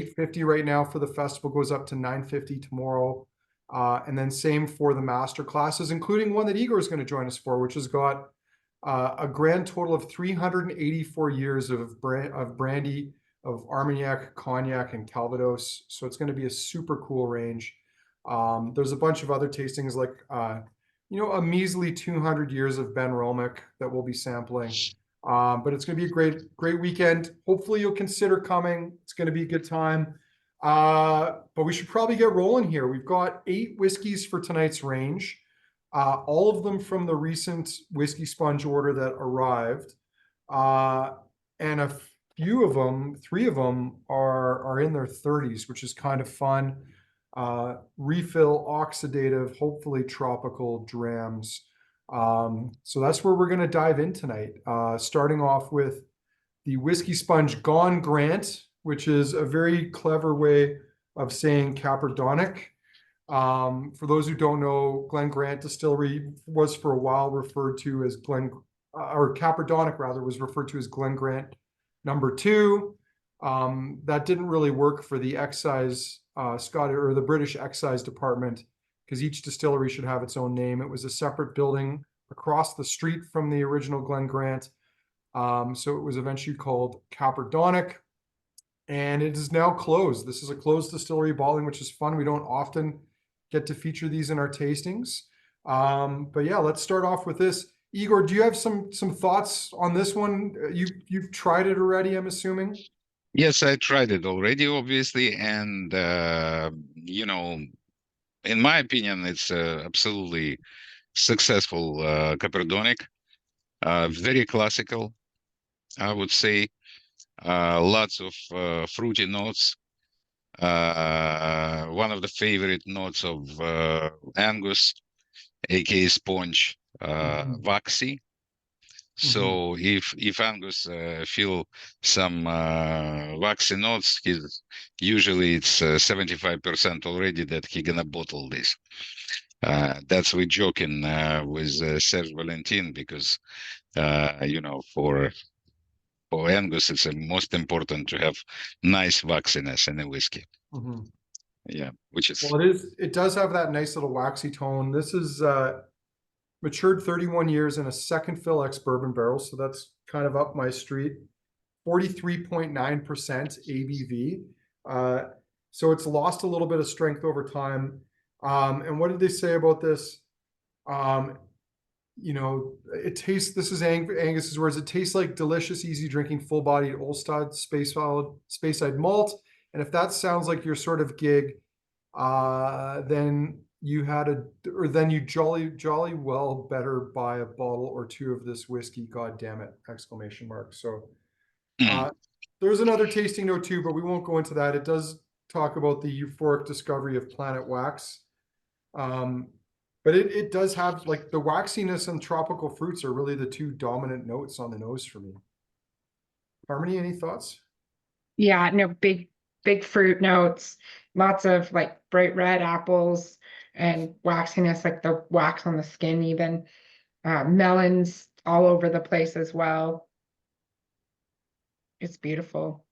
$850 right now for the festival, goes up to $950 tomorrow. And then same for the master classes, including one that Igor is going to join us for, which has got a grand total of 384 years of brandy, of Armagnac, Cognac, and Calvados. So it's going to be a super cool range. There's a bunch of other tastings like, a measly 200 years of Ben Romick that we'll be sampling. But it's going to be a great weekend. Hopefully you'll consider coming. It's going to be a good time. But we should probably get rolling here. We've got 8 whiskeys for tonight's range. All of them from the recent Whisky Sponge order that arrived. And a few of them, 3 of them are in their 30s, which is kind of fun. Refill, oxidative, hopefully tropical drams. So that's where we're going to dive in tonight. Starting off with the Whisky Sponge Glen Grant, which is a very clever way of saying Caperdonich. For those who don't know, Glen Grant Distillery was for a while referred to as or Caperdonich rather, was referred to as Glen Grant #2. That didn't really work for the excise, or the British Excise Department, because each distillery should have its own name. It was a separate building across the street from the original Glen Grant. So it was eventually called Caperdonich, and it is now closed. This is a closed distillery bottling, which is fun. We don't often get to feature these in our tastings. But yeah, let's start off with this. Igor, do you have some thoughts on this one? You've tried it already, I'm assuming? Yes, I tried it already, obviously, and in my opinion, it's absolutely successful Caperdonich. Very classical, I would say. Lots of fruity notes. One of the favorite notes of Angus, aka Sponge, waxy. So if Angus feel some waxy notes, usually it's 75% already that he gonna bottle this. That's we joking with Serge Valentin, because for Angus it's most important to have nice waxiness in a whiskey. Yeah, which is well, it does have that nice little waxy tone. This is matured 31 years in a second fill ex-bourbon barrel, so that's kind of up my street. 43.9% ABV. So it's lost a little bit of strength over time. And what did they say about this? It tastes, this is Angus's words, it tastes like delicious, easy drinking, full-bodied Olstad Speyside malt. And if that sounds like your sort of gig, then you jolly well better buy a bottle or 2 of this whiskey, god damn it, ! So there's another tasting note too, but we won't go into that. It does talk about the euphoric discovery of Planet Wax. But it does have, like, the waxiness and tropical fruits are really the 2 dominant notes on the nose for me. Harmony, any thoughts? Yeah, no, big fruit notes, lots of like bright red apples and waxiness, like the wax on the skin even. Melons all over the place as well. It's beautiful.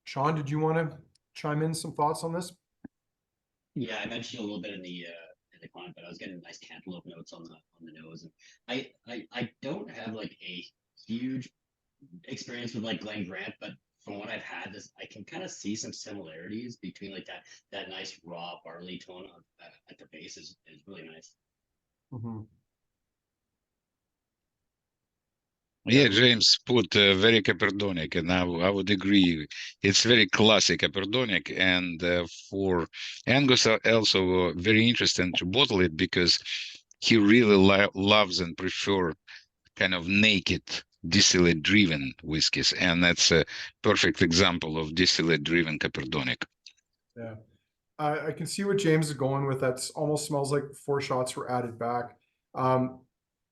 Sean, did you want to chime in some thoughts on this? Yeah, I mentioned a little bit in the comment, but I was getting nice cantaloupe notes on the nose. And I don't have like a huge experience with like Glen Grant, but from what I've had, I can kind of see some similarities between like that nice raw barley tone at the base is really nice. Yeah, James put very Caperdonich, and I would agree. It's very classic Caperdonich, and for Angus also very interesting to bottle it, because he really loves and prefer kind of naked distillate-driven whiskies, and that's a perfect example of distillate-driven Caperdonich. Yeah, I can see what James is going with. That almost smells like 4 shots were added back.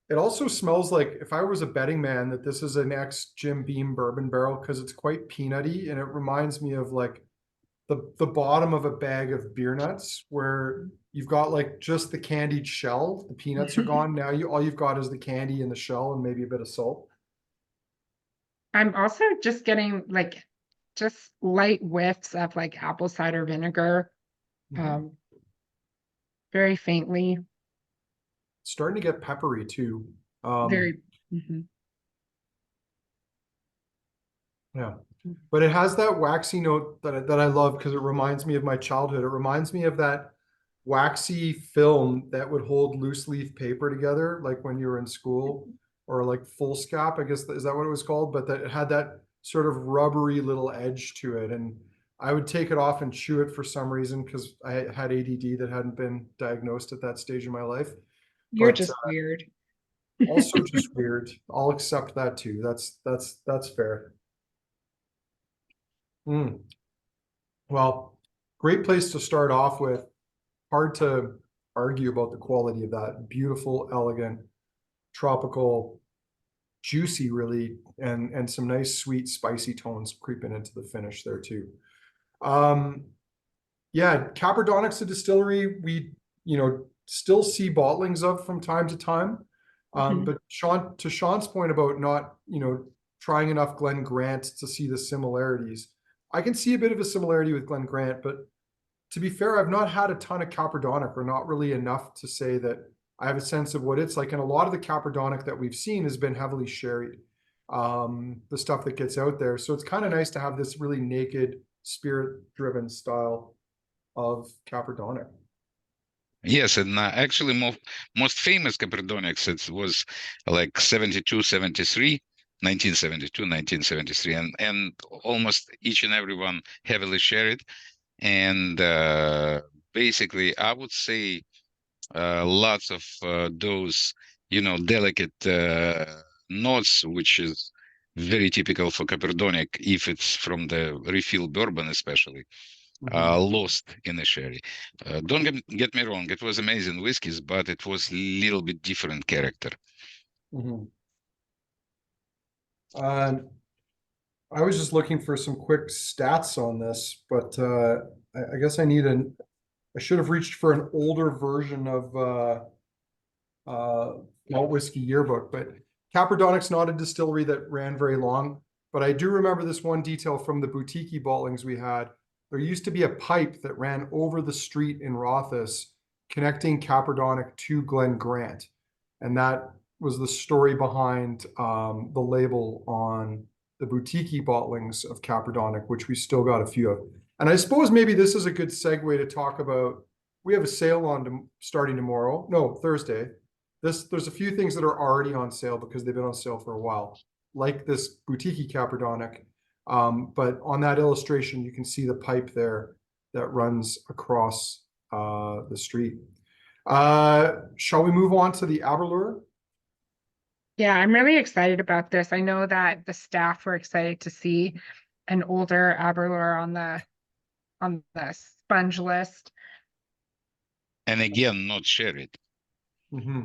It also smells like, if I was a betting man, that this is an ex-Jim Beam bourbon barrel, because it's quite peanutty, and it reminds me of like the bottom of a bag of beer nuts, where you've got like just the candied shell. The peanuts are gone. Now all you've got is the candy and the shell and maybe a bit of salt. I'm also just getting like just light whiffs of like apple cider vinegar, um, very faintly, Starting to get peppery too. very. Mhm. Yeah, but it has that waxy note that I love because it reminds me of my childhood. It reminds me of that waxy film that would hold loose leaf paper together, like when you were in school, or like foolscap, I guess, is that what it was called? But that it had that sort of rubbery little edge to it, and I would take it off and chew it for some reason because I had ADD that hadn't been diagnosed at that stage in my life. You're But just weird. also just weird. I'll accept that too. That's fair. Mm. Well, great place to start off with. Hard to argue about the quality of that. Beautiful, elegant, tropical, juicy, really, and some nice, sweet, spicy tones creeping into the finish there too. Yeah, Caperdonich's a distillery we, still see bottlings of from time to time. But Sean, to Sean's point about not, trying enough Glen Grant to see the similarities, I can see a bit of a similarity with Glen Grant, but to be fair, I've not had a ton of Caperdonic, or not really enough to say that I have a sense of what it's like. And a lot of the Caperdonic that we've seen has been heavily sherried, the stuff that gets out there. So it's kind of nice to have this really naked, spirit-driven style of Caperdonic. Yes, and actually most famous Caperdonics, it was like 72, 73, 1972, 1973, and almost each and every one heavily sherried. And basically, I would say lots of those, delicate notes, which is very typical for Caperdonic, if it's from the refill bourbon especially, lost in the sherry. Don't get me wrong, it was amazing whiskies, but it was a little bit different character. I was just looking for some quick stats on this, but I guess I should have reached for an older version of Malt Whiskey Yearbook, but Caperdonic's not a distillery that ran very long. But I do remember this one detail from the boutique bottlings we had. There used to be a pipe that ran over the street in Rothes connecting Caperdonic to Glen Grant. And that was the story behind the label on the boutique bottlings of Caperdonic, which we still got a few of. And I suppose maybe this is a good segue to talk about, we have a sale on starting tomorrow. No, Thursday. There's a few things that are already on sale because they've been on sale for a while, like this boutique Caperdonic. But on that illustration, you can see the pipe there that runs across the street. Shall we move on to the Aberlour? Yeah, I'm really excited about this. I know that the staff were excited to see an older Aberlour on the sponge list. And again, not sherried.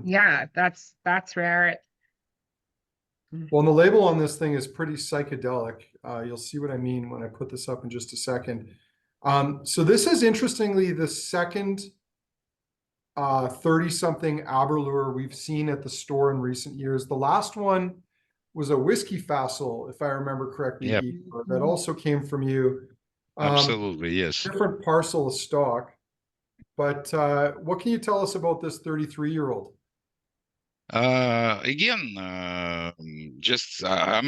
Yeah, that's rare. Well, and the label on this thing is pretty psychedelic. You'll see what I mean when I put this up in just a second. So this is interestingly the second 30-something Aberlour we've seen at the store in recent years. The last one was a whiskey Fassel, if I remember correctly, Yep. Igor, that also came from you. Absolutely, yes. Different parcel of stock. But what can you tell us about this 33-year-old? Again, I'm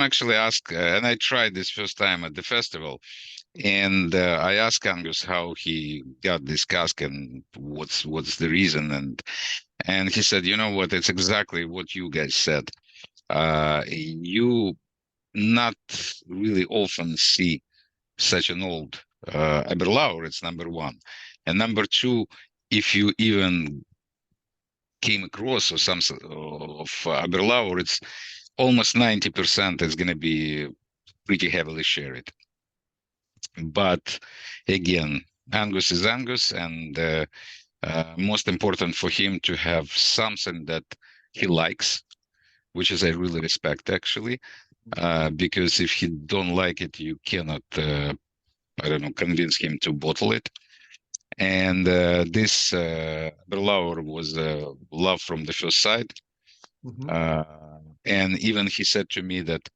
actually asked, and I tried this first time at the festival, and I asked Angus how he got this cask and what's the reason, and he said, you know what, it's exactly what you guys said. You not really often see such an old Aberlour. It's number one, and number two, if you even came across or some of Aberlour, it's almost 90% is going to be pretty heavily sherried. But again, Angus is Angus, and most important for him to have something that he likes, which is I really respect actually, because if he don't like it, you cannot, I don't know, convince him to bottle it. And this Aberlour was love from the first sight. And even he said to me that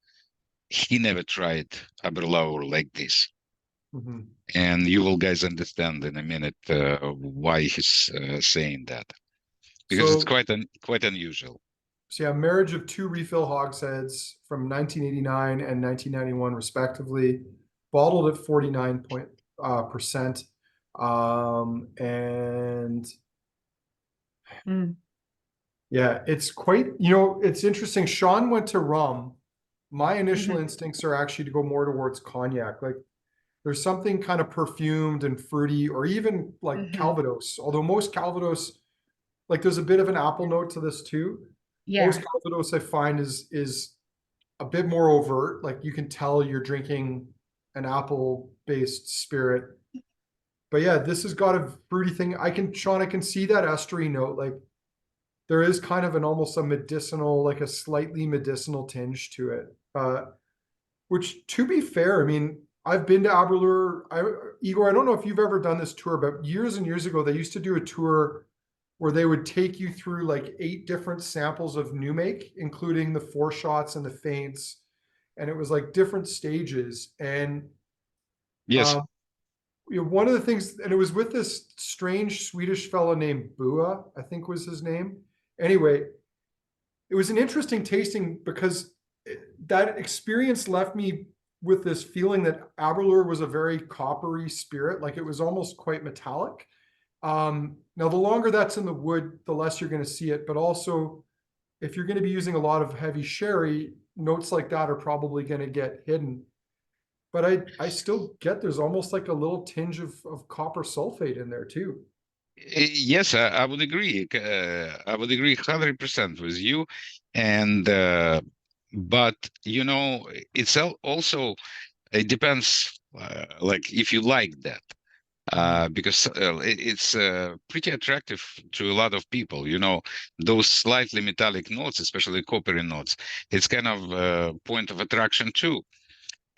he never tried Aberlour like this. Mhm. And you will guys understand in a minute why he's saying that, because it's So, quite unusual. so yeah, marriage of two refill hogsheads from 1989 and 1991 respectively, bottled at 49%. And Mm. yeah, it's quite, it's interesting. Sean went to rum. My initial Mhm. instincts are actually to go more towards cognac. Like there's something kind of perfumed and fruity, or even like Mhm. Calvados. Although most Calvados, like there's a bit of an apple note to this too. Most Yeah. Calvados I find is a bit more overt. Like you can tell you're drinking an apple-based spirit. But yeah, this has got a fruity thing. Sean, I can see that estery note. Like there is kind of an almost a medicinal, like a slightly medicinal tinge to it. Which to be fair, I mean, I've been to Aberlour. Igor, I don't know if you've ever done this tour, but years and years ago, they used to do a tour where they would take you through like 8 different samples of new make, including the foreshots and the feints. And it was like different stages. And Yes. one of the things, and it was with this strange Swedish fellow named Bua, I think was his name. Anyway, it was an interesting tasting because that experience left me with this feeling that Aberlour was a very coppery spirit, like it was almost quite metallic. Now, the longer that's in the wood, the less you're going to see it. But also, if you're going to be using a lot of heavy sherry, notes like that are probably going to get hidden. But I still get there's almost like a little tinge of copper sulfate in there too. Yes, I would agree. I would agree 100% with you. And but it's also it depends. Like if you like that. Because it's pretty attractive to a lot of people. Those slightly metallic notes, especially coppery notes, it's kind of a point of attraction too.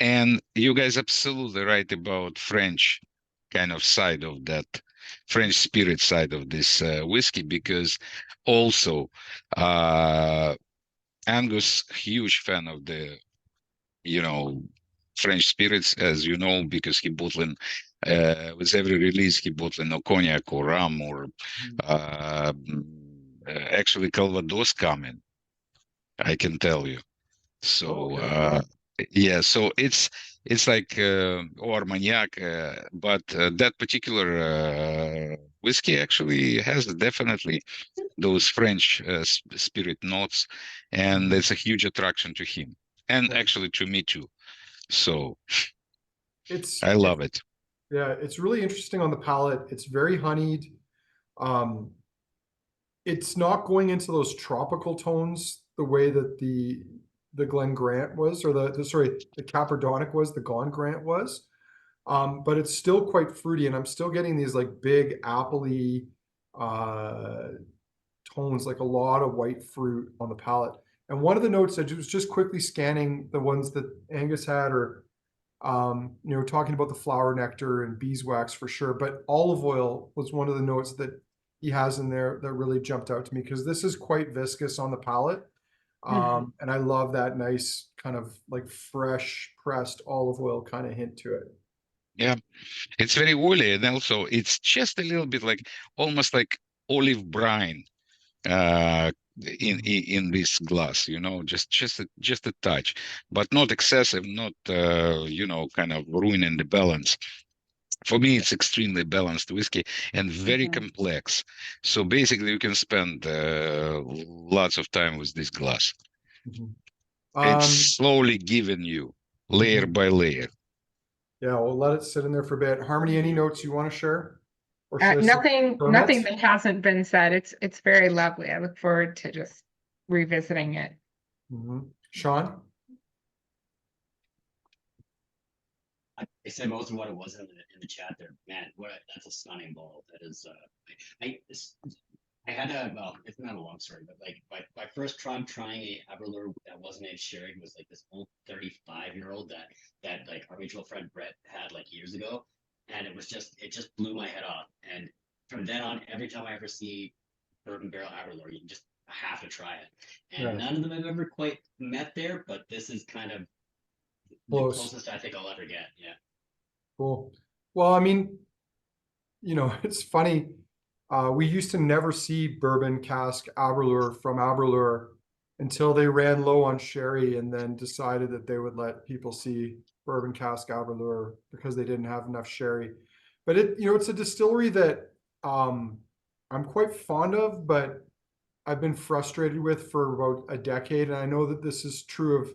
And you guys absolutely right about French kind of side of that, French spirit side of this whiskey, because also Angus, huge fan of the you know, French spirits, as you know, because he bottling with every release he bottling or cognac or rum or actually Calvados coming, I can tell you. So Okay. yeah, so it's like or Armagnac, but that particular whiskey actually has definitely those French spirit notes, and it's a huge attraction to him, and Yeah. actually to me too. So It's I it's love it. yeah, it's really interesting on the palate. It's very honeyed. Um, it's not going into those tropical tones the way that the Glen Grant was, or the Caperdonich was, the Glen Grant was. But it's still quite fruity, and I'm still getting these like big appley uh tones, like a lot of white fruit on the palate. And one of the notes I was just quickly scanning the ones that Angus had, or talking about the flower nectar and beeswax for sure, but olive oil was one of the notes that he has in there that really jumped out to me because this is quite viscous on the palate. Mhm. And I love that nice kind of like fresh pressed olive oil kind of hint to it. Yeah, it's very oily, and also it's just a little bit like almost like olive brine in this glass, just a touch, but not excessive, not kind of ruining the balance. For me, it's extremely balanced whiskey and very Mhm. complex. So basically, you can spend lots of time with this glass. Mhm. It's Um, slowly giving you layer mhm. by layer. Yeah, we'll let it sit in there for a bit. Harmony, any notes you want to share? Or should I say Nothing comments? that hasn't been said. It's very lovely. I look forward to just revisiting it. Sean? I said most of what it was in the chat there. Man, that's a stunning ball. That is, I had a, well, it's not a long story, but like my first trying a Aberlour that wasn't aged sherry was like this old 35-year-old that like our mutual friend Brett had like years ago, and it just blew my head off. And from then on, every time I ever see bourbon barrel Aberlour, you just have to try it. And Yeah, none of them have ever quite met there, but this is kind of the close. closest I think I'll ever get. Yeah. Cool. Well, I mean, it's funny. We used to never see bourbon cask Aberlour from Aberlour until they ran low on sherry and then decided that they would let people see bourbon cask Aberlour because they didn't have enough sherry. But it's a distillery that I'm quite fond of, but I've been frustrated with for about a decade. And I know that this is true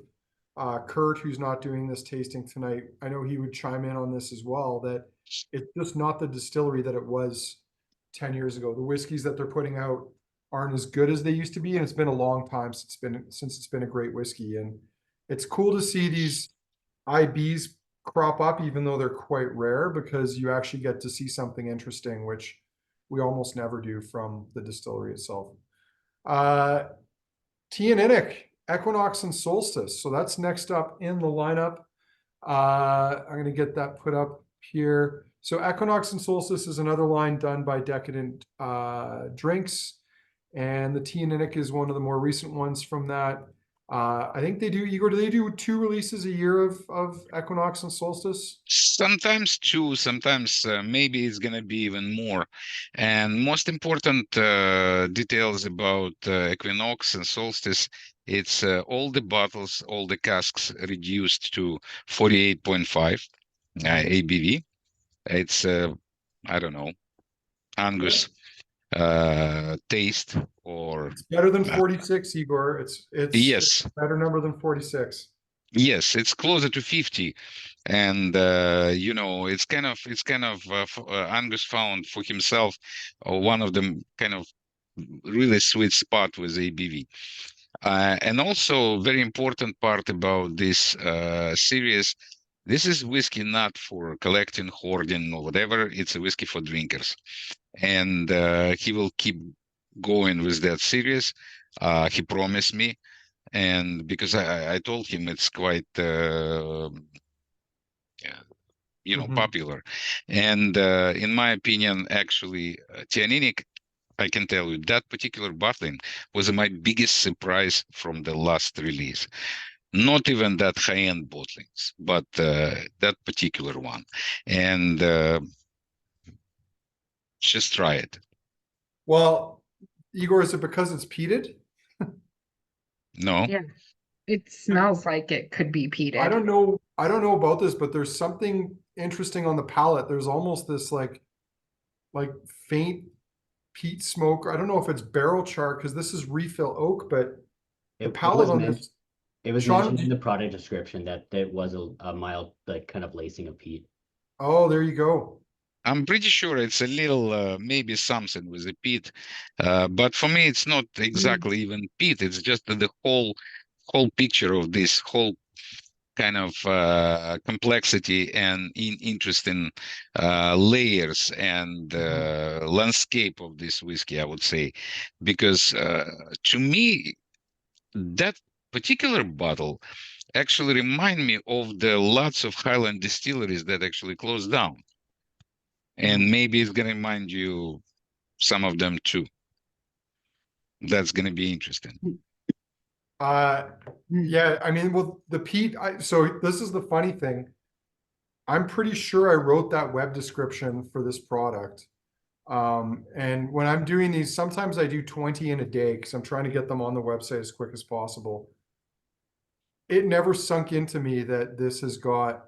of Kurt, who's not doing this tasting tonight. I know he would chime in on this as well, that it's just not the distillery that it was 10 years ago. The whiskeys that they're putting out aren't as good as they used to be, and it's been a long time since it's been a great whiskey. And it's cool to see these IBs crop up, even though they're quite rare, because you actually get to see something interesting, which we almost never do from the distillery itself. Teaninich, Equinox and Solstice. So that's next up in the lineup. I'm going to get that put up here. So Equinox and Solstice is another line done by Decadent Drinks. And the Teaninich is one of the more recent ones from that. I think they do, Igor, do they do 2 releases a year of Equinox and Solstice? Sometimes 2, sometimes maybe it's going to be even more. And most important details about Equinox and Solstice, it's all the bottles, all the casks reduced to 48.5 ABV. It's, I don't know, Angus taste, or It's better than 46, Igor. It's yes, a better number than 46. yes, it's closer to 50. And it's kind of Angus found for himself one of the kind of really sweet spot with ABV. And also very important part about this series, this is whiskey not for collecting, hoarding, or whatever. It's a whiskey for drinkers. And he will keep going with that series. He promised me. And because I told him it's quite popular. And in my opinion, actually, Teaninich, I can tell you that particular bottling was my biggest surprise from the last release. Not even that high-end bottlings, but that particular one. And just try it. Well, Igor, is it because it's peated? No? Yeah. It smells like it could be peated. I don't know about this, but there's something interesting on the palate. There's almost this like faint peat smoke. I don't know if it's barrel char because this is refill oak, but the palate on this. It was Sean, mentioned in the product description that it was a mild, like, kind of lacing of peat. Oh, there you go. I'm pretty sure it's a little, maybe something with the peat, but for me, it's not exactly even peat. It's just the whole picture of this whole kind of complexity and interesting layers and landscape of this whiskey, I would say, because to me, that particular bottle actually remind me of the lots of Highland distilleries that actually closed down. And maybe it's going to remind you some of them too. That's going to be interesting. Yeah, I mean, well, the peat, so this is the funny thing. I'm pretty sure I wrote that web description for this product. And when I'm doing these, sometimes I do 20 in a day because I'm trying to get them on the website as quick as possible. It never sunk into me that this has got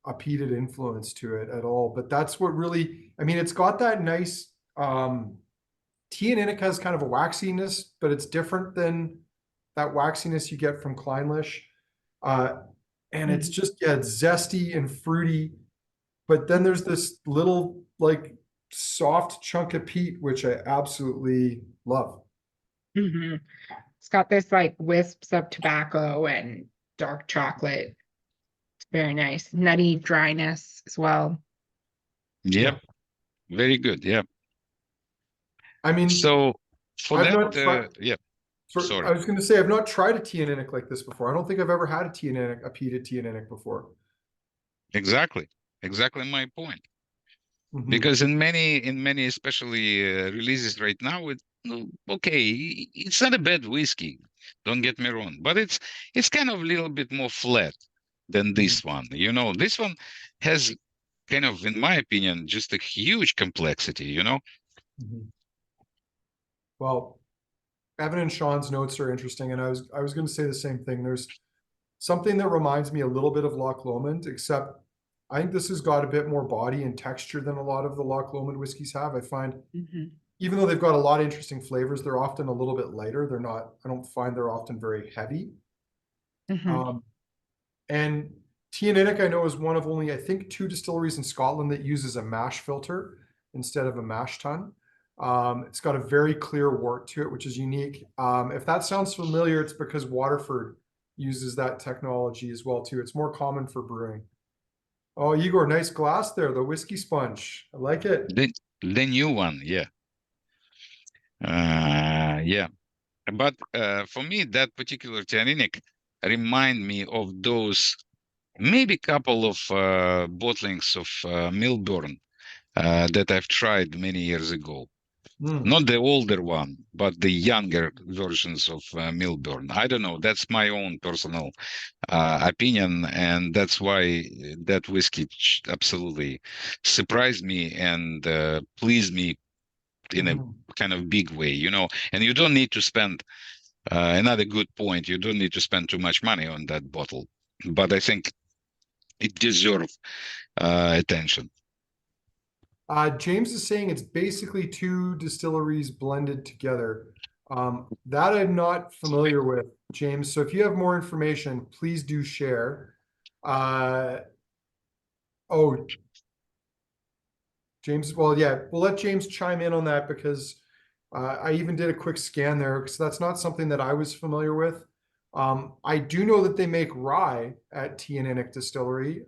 a peated influence to it at all. But that's what really, I mean, it's got that nice Teaninich has kind of a waxiness, but it's different than that waxiness you get from Clynelish. And it's just, it's zesty and fruity. But then there's this little like soft chunk of peat, which I absolutely love. It's got this like wisps of tobacco and dark chocolate. It's very nice. Nutty dryness as well. Yep. Very good. Yep. I mean, so for I've not that, tried, sorry. I was going to say, I've not tried a Teaninich like this before. I don't think I've ever had a Teaninich, a peated Teaninich before. Exactly my point. Because in many especially releases right now, it's not a bad whiskey, don't get me wrong, but it's kind of a little bit more flat. than this one. You know, this one has kind of, in my opinion, just a huge complexity, you know? Well, Evan and Sean's notes are interesting, and I was going to say the same thing. There's something that reminds me a little bit of Loch Lomond, except I think this has got a bit more body and texture than a lot of the Loch Lomond whiskeys have. I find, even though they've got a lot of interesting flavors, they're often a little bit lighter. They're not, I don't find they're often very heavy. And Teaninich, I know, is one of only, I think, 2 distilleries in Scotland that uses a mash filter instead of a mash tun. It's got a very clear wort to it, which is unique. If that sounds familiar, it's because Waterford uses that technology as well too. It's more common for brewing. Oh, Igor, nice glass there, the Whisky Sponge. I like it. The new one, yeah. Yeah. But for me, that particular Teaninich remind me of those maybe couple of bottlings of Milburn that I've tried many years ago. Not the older one, but the younger versions of Milburn. I don't know. That's my own personal opinion, and that's why that whiskey absolutely surprised me and pleased me in a kind of big way, you know. And you don't need to spend another good point. You don't need to spend too much money on that bottle, but I think it deserves attention. James is saying it's basically 2 distilleries blended together. That I'm not familiar with, James. So if you have more information, please do share. Oh, James, well, yeah, we'll let James chime in on that because I even did a quick scan there because that's not something that I was familiar with. I do know that they make rye at Teaninich Distillery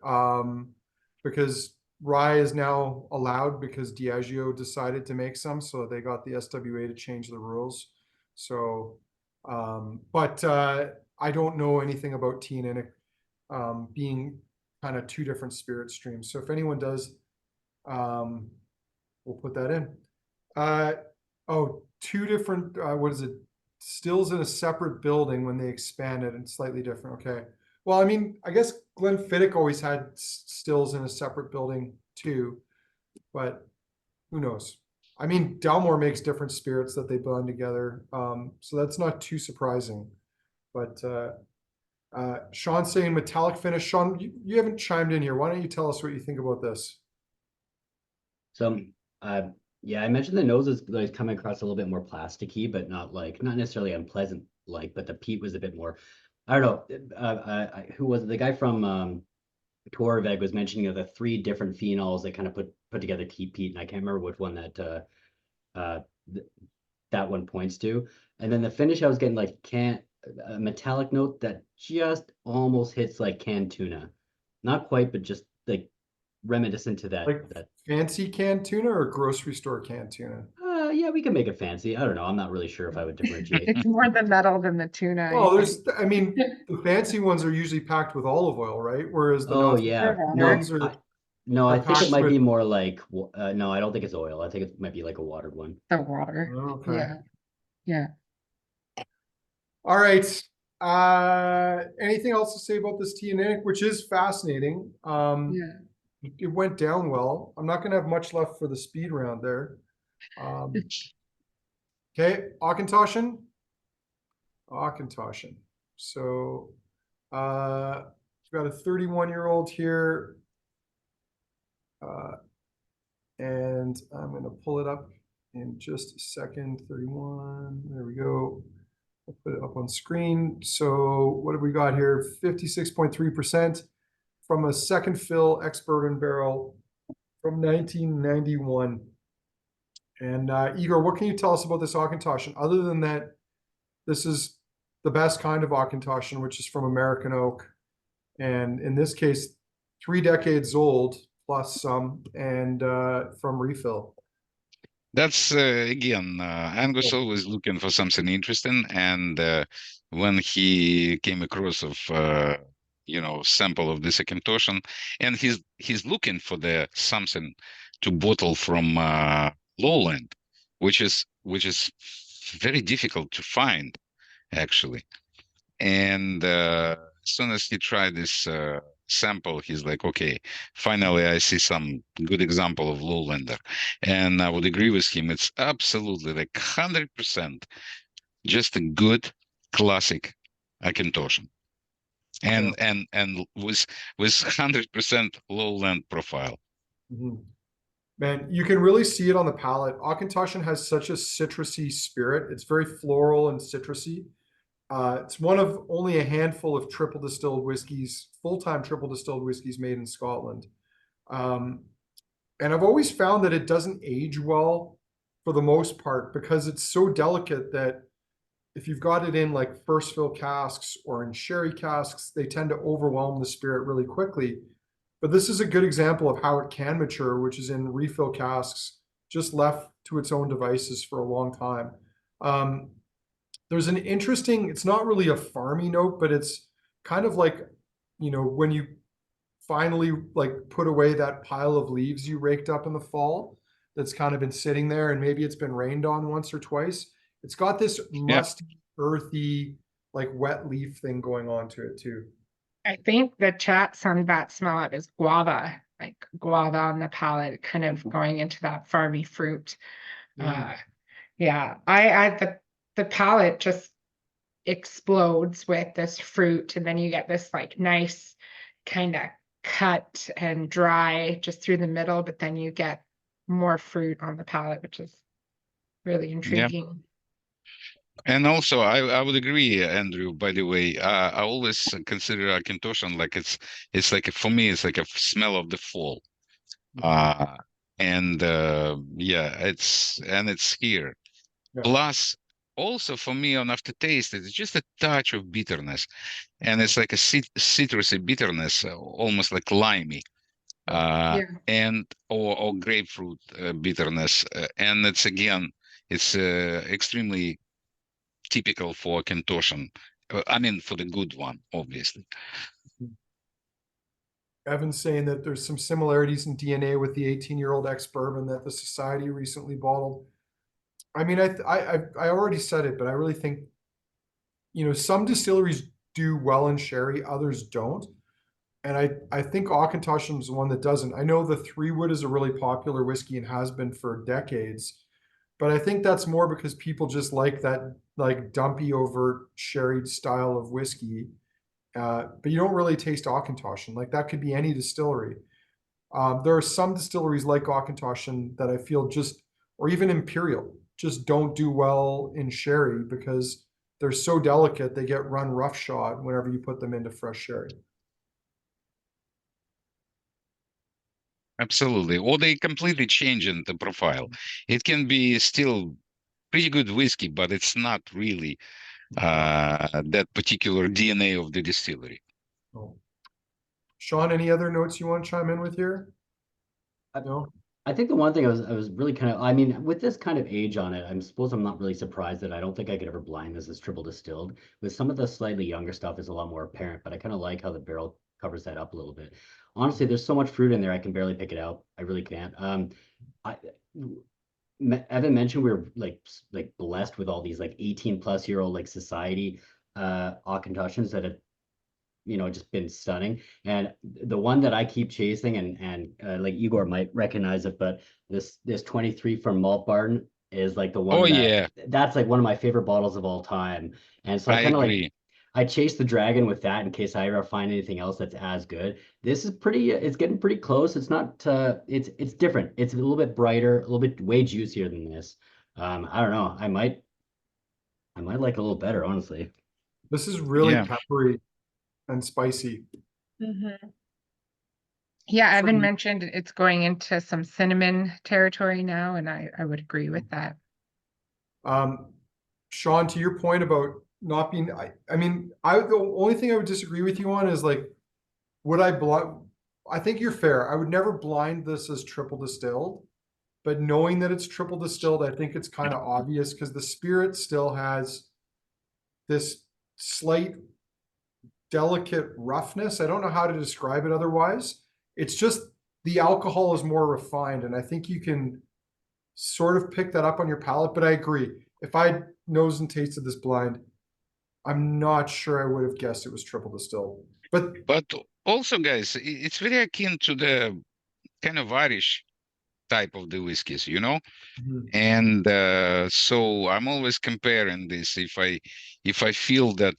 because rye is now allowed because Diageo decided to make some, so they got the SWA to change the rules. So, but I don't know anything about Teaninich being kind of 2 different spirit streams. So if anyone does, we'll put that in. Oh, 2 different, what is it? Stills in a separate building when they expanded and slightly different. Okay. Well, I mean, I guess Glenfiddich always had stills in a separate building too, but who knows? I mean, Dalmore makes different spirits that they blend together, so that's not too surprising. But Sean's saying metallic finish. Sean, you haven't chimed in here. Why don't you tell us what you think about this? So, yeah, I mentioned the nose is like coming across a little bit more plasticky, but not necessarily unpleasant. But the peat was a bit more. I don't know. Who was it? The guy from Torveg was mentioning of the 3 different phenols that kind of put together peat, and I can't remember which one that that one points to. And then the finish, I was getting like a metallic note that just almost hits like canned tuna, not quite, but just like reminiscent to that. Like fancy canned tuna or grocery store canned tuna? Yeah, we can make it fancy. I don't know. I'm not really sure if I would differentiate. It's more the metal than the tuna. Well, I mean, the fancy ones are usually packed with olive oil, right? Whereas the Oh yeah, ones are. No, I think it might be with- more like no, I don't think it's oil. I think it might be like a watered one. The water. Okay. Yeah. Yeah. All right. Anything else to say about this Teaninich, which is fascinating? Yeah. It went down well. I'm not going to have much left for the speed round there. Okay, Auchentoshan. Auchentoshan. So, we've got a 31-year-old here. And I'm going to pull it up in just a second. 31. There we go. I'll put it up on screen. So what have we got here? 56.3% from a second fill ex-bourbon barrel from 1991. And Igor, what can you tell us about this Auchentoshan? Other than that, this is the best kind of Auchentoshan, which is from American oak. And in this case, 3 decades old plus some, and from refill. That's again, Angus always looking for something interesting, and when he came across of sample of this Auchentoshan, and he's looking for the something to bottle from lowland, which is very difficult to find actually. And as soon as he tried this sample, he's like, okay, finally I see some good example of lowlander. And I would agree with him. It's absolutely like 100% just a good classic Auchentoshan. And with 100% lowland profile. Man, you can really see it on the palate. Auchentoshan has such a citrusy spirit. It's very floral and citrusy. It's one of only a handful of triple distilled whiskeys, full-time triple distilled whiskeys made in Scotland. And I've always found that it doesn't age well for the most part because it's so delicate that if you've got it in like first fill casks or in sherry casks, they tend to overwhelm the spirit really quickly. But this is a good example of how it can mature, which is in refill casks, just left to its own devices for a long time. There's an interesting, it's not really a farmy note, but it's kind of like, you know, when you finally like put away that pile of leaves you raked up in the fall that's kind of been sitting there and maybe it's been rained on once or twice. It's got this musty, earthy, like wet leaf thing going on to it too. I think the chat summed that smell up as guava, like guava on the palate, kind of going into that farmy fruit. Yeah, the palate just explodes with this fruit, and then you get this like nice kind of cut and dry just through the middle, but then you get more fruit on the palate, which is really intriguing. And also, I would agree, Andrew. By the way, I always consider Auchentoshan like it's like for me it's like a smell of the fall, and it's here. Yeah. Plus, also for me on aftertaste, it's just a touch of bitterness, and it's like a citrusy bitterness, almost like limey, and or grapefruit bitterness, and it's extremely typical for Auchentoshan. I mean, for the good one, obviously. Evan's saying that there's some similarities in DNA with the 18-year-old ex-bourbon that the Society recently bottled. I mean, I already said it, but I really think, you know, some distilleries do well in sherry, others don't. And I think Auchentoshan is one that doesn't. I know the Three Wood is a really popular whiskey and has been for decades. But I think that's more because people just like that like dumpy over sherry style of whiskey. But you don't really taste Auchentoshan. Like that could be any distillery. There are some distilleries like Auchentoshan that I feel just, or even Imperial, just don't do well in sherry because they're so delicate, they get run roughshod whenever you put them into fresh sherry. Absolutely. Or they completely change in the profile. It can be still pretty good whiskey, but it's not really that particular DNA of the distillery. Oh. Sean, any other notes you want to chime in with here? No? I think the one thing I was really kind of, I mean, with this kind of age on it, I'm not really surprised that I don't think I could ever blind this as triple distilled. With some of the slightly younger stuff is a lot more apparent, but I kind of like how the barrel covers that up a little bit. Honestly, there's so much fruit in there, I can barely pick it out. I really can't. Evan mentioned we were like blessed with all these like 18-plus-year-old like Society Auchentoshans that have, you know, just been stunning. And the one that I keep chasing, and like Igor might recognize it, but this 23 from Malt Barton is like the one that's like one of my favorite bottles of all time. And so I kind of like I chase the dragon with that in case I ever find anything else that's as good. This is it's getting pretty close. It's not it's different. It's a little bit brighter, a little bit way juicier than this. I don't know. I might like a little better, honestly. This is really peppery and spicy. Yeah, Evan mentioned it's going into some cinnamon territory now, and I would agree with that. Sean, to your point about not being, I mean, the only thing I would disagree with you on is like, I think you're fair. I would never blind this as triple distilled, but knowing that it's triple distilled, I think it's kind of obvious because the spirit still has this slight delicate roughness. I don't know how to describe it otherwise. It's just the alcohol is more refined, and I think you can sort of pick that up on your palate, but I agree. If I nose and tasted this blind, I'm not sure I would have guessed it was triple distilled. But also, guys, it's very akin to the kind of Irish type of the whiskeys, you know. And so I'm always comparing this. If I feel that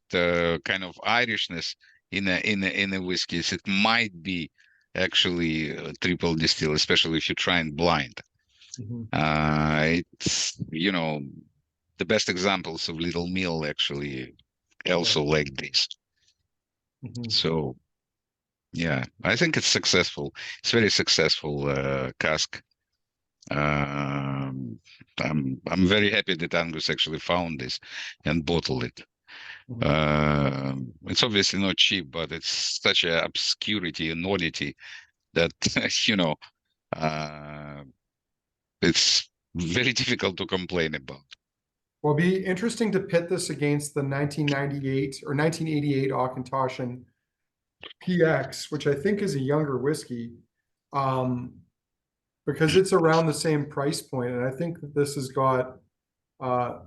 kind of Irishness in a whiskeys, it might be actually triple distill, especially if you try and blind. It's, you know, the best examples of Little Mill actually also like this. So yeah, I think it's successful. It's very successful cask. I'm very happy that Angus actually found this and bottled it. It's obviously not cheap, but it's such a obscurity and oddity that you know it's very difficult to complain about. Well, it'll be interesting to pit this against the 1998 or 1988 Auchentoshan PX, which I think is a younger whiskey, because it's around the same price point, and I think that this has got a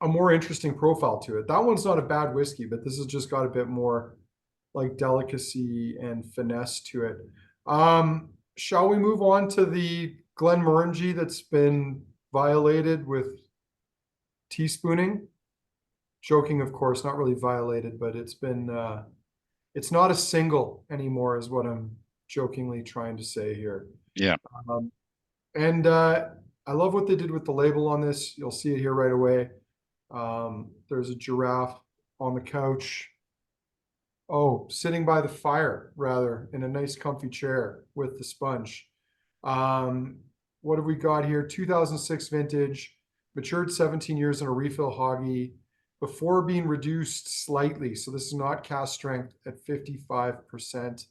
more interesting profile to it. That one's not a bad whiskey, but this has just got a bit more like delicacy and finesse to it. Shall we move on to the Glenmorangie that's been violated with teaspooning? Joking, of course, not really violated, but it's been it's not a single anymore, is what I'm jokingly trying to say here. Yeah. And I love what they did with the label on this. You'll see it here right away. There's a giraffe on the couch. Oh, sitting by the fire, rather, in a nice comfy chair with the sponge. What have we got here? 2006 vintage, matured 17 years in a refill hoggy before being reduced slightly. So this is not cast strength at 55%.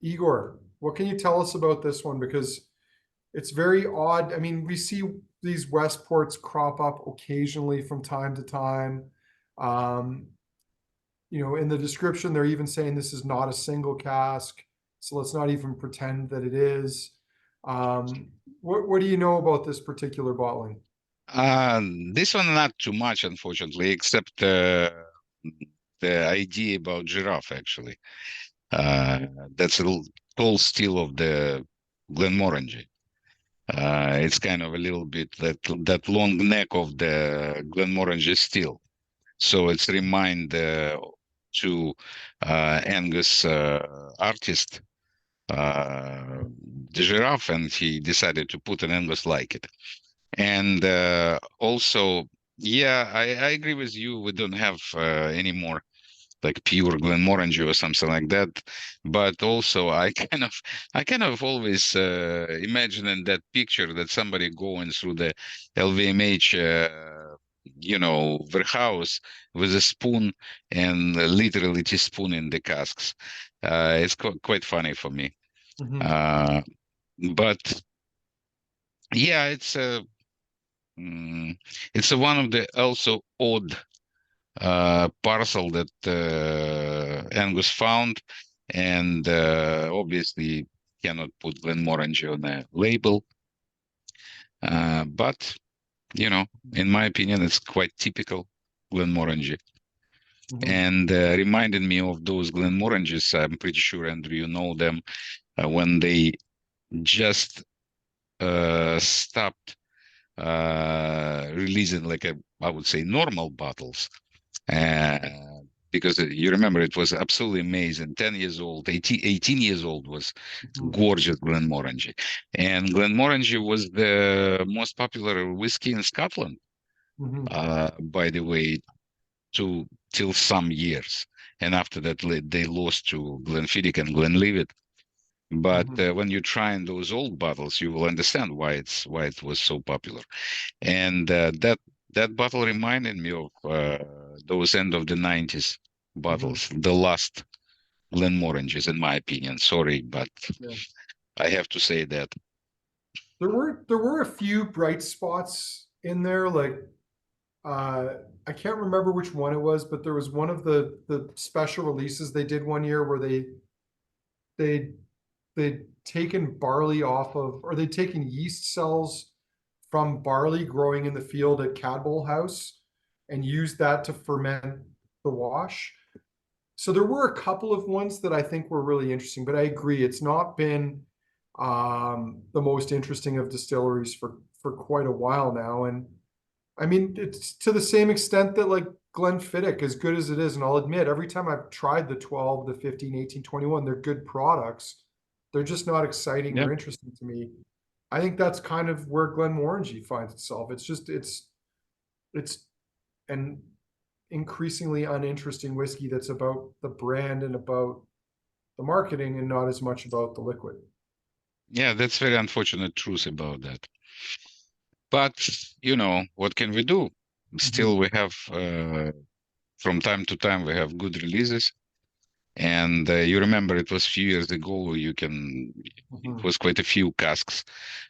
Igor, what can you tell us about this one? Because it's very odd. I mean, we see these Westports crop up occasionally from time to time. You know, in the description, they're even saying this is not a single cask. So let's not even pretend that it is. What do you know about this particular bottling? This one not too much, unfortunately, except the idea about giraffe, actually. That's a little tall steel of the Glenmorangie. It's kind of a little bit that long neck of the Glenmorangie steel. So it's remind to Angus artist the giraffe, and he decided to put an Angus like it. And also, yeah, I agree with you. We don't have any more like pure Glenmorangie or something like that. But also, I kind of always imagining that picture that somebody going through the LVMH, you know, warehouse with a spoon and literally teaspoon the casks. It's quite funny for me. But yeah, it's a one of the also odd parcel that Angus found, and obviously cannot put Glenmorangie on a label. But you know, in my opinion, it's quite typical Glenmorangie. And reminded me of those Glenmorangies. I'm pretty sure, Andrew, you know them, when they just stopped releasing like I would say normal bottles. Because you remember it was absolutely amazing. 10 years old, 18 years old was gorgeous Glenmorangie. And Glenmorangie was the most popular whiskey in Scotland, by the way, till some years. And after that, they lost to Glenfiddich and Glenlivet. But when you try in those old bottles, you will understand why it was so popular. And that bottle reminded me of those end of the 90s bottles, the last Glenmorangies, in my opinion. Sorry, but I have to say that. There were a few bright spots in there, like I can't remember which one it was, but there was one of the special releases they did one year where they'd taken barley off of, or they'd taken yeast cells from barley growing in the field at Cadbull House, and used that to ferment the wash. So there were a couple of ones that I think were really interesting, but I agree, it's not been the most interesting of distilleries for quite a while now. And I mean, it's to the same extent that like Glenfiddich, as good as it is, and I'll admit, every time I've tried the 12, the 15, 18, 21, they're good products. They're just not exciting Yeah. or interesting to me. I think that's kind of where Glenmorangie finds itself. It's just it's an increasingly uninteresting whiskey that's about the brand and about the marketing and not as much about the liquid. Yeah, that's very unfortunate truth about that. But, you know, what can we do? Still, we have, from time to time, we have good releases. And you remember it was a few years ago, it was quite a few casks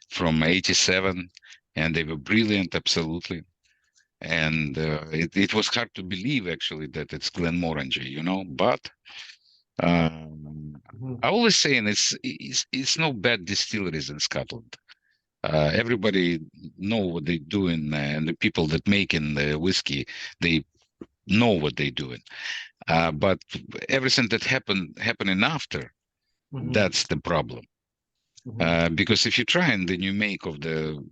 from 87, and they were brilliant, absolutely. And it was hard to believe, actually, that it's Glenmorangie, you know, but I always saying it's no bad distilleries in Scotland. Everybody know what they're doing, and the people that making the whiskey, they know what they're doing. But everything that happening after, that's the problem. Because if you try and then you make of the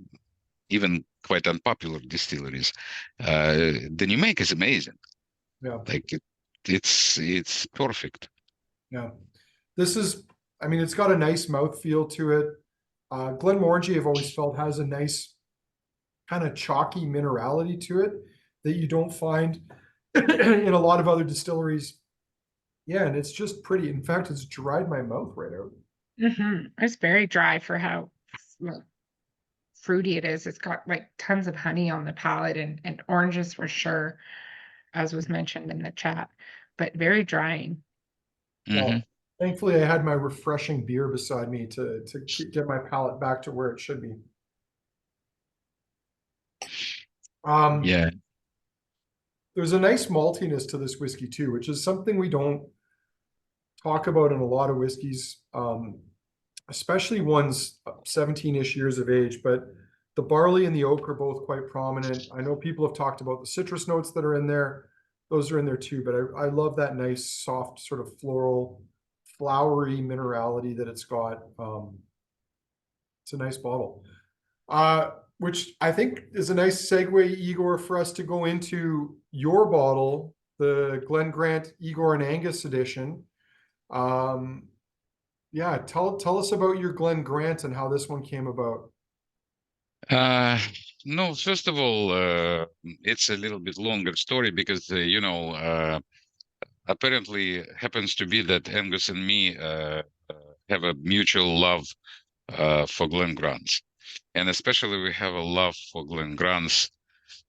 even quite unpopular distilleries, the new make is amazing. Yeah. Like it's perfect. Yeah. This is, I mean, it's got a nice mouthfeel to it. Glenmorangie, I've always felt, has a nice kind of chalky minerality to it that you don't find in a lot of other distilleries. Yeah, and it's just pretty. In fact, it's dried my mouth right out. It's very dry for how fruity it is. It's got like tons of honey on the palate and oranges for sure, as was mentioned in the chat, but very drying. Well, thankfully, I had my refreshing beer beside me to get my palate back to where it should be. Yeah. There's a nice maltiness to this whiskey too, which is something we don't talk about in a lot of whiskeys, especially ones 17-ish years of age. But the barley and the oak are both quite prominent. I know people have talked about the citrus notes that are in there. Those are in there too, but I love that nice, soft, sort of floral, flowery minerality that it's got. It's a nice bottle. Which I think is a nice segue, Igor, for us to go into your bottle, the Glen Grant Igor and Angus edition. Yeah, tell us about your Glen Grant and how this one came about. No, first of all, it's a little bit longer story because you know, apparently happens to be that Angus and me have a mutual love for Glen Grants, and especially we have a love for Glen Grants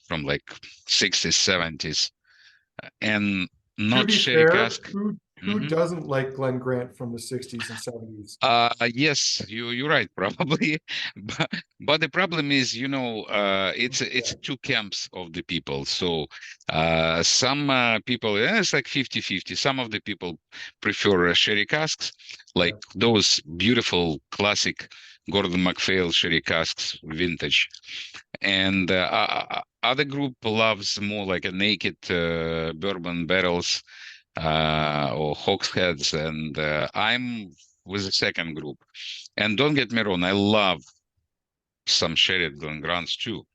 from like 60s, 70s, and not To be sherry fair, cask. who doesn't like Glen Grant from the 60s and 70s? Yes, you're right, probably. But the problem is, you know, it's two camps of the people. So some people, it's like 50-50. Some of the people prefer sherry casks, like those beautiful classic Gordon MacPhail sherry casks, vintage. And other group loves more like a naked bourbon barrels or hogsheads, and I'm with the second group. And don't get me wrong, I love some sherry Glen Grants too.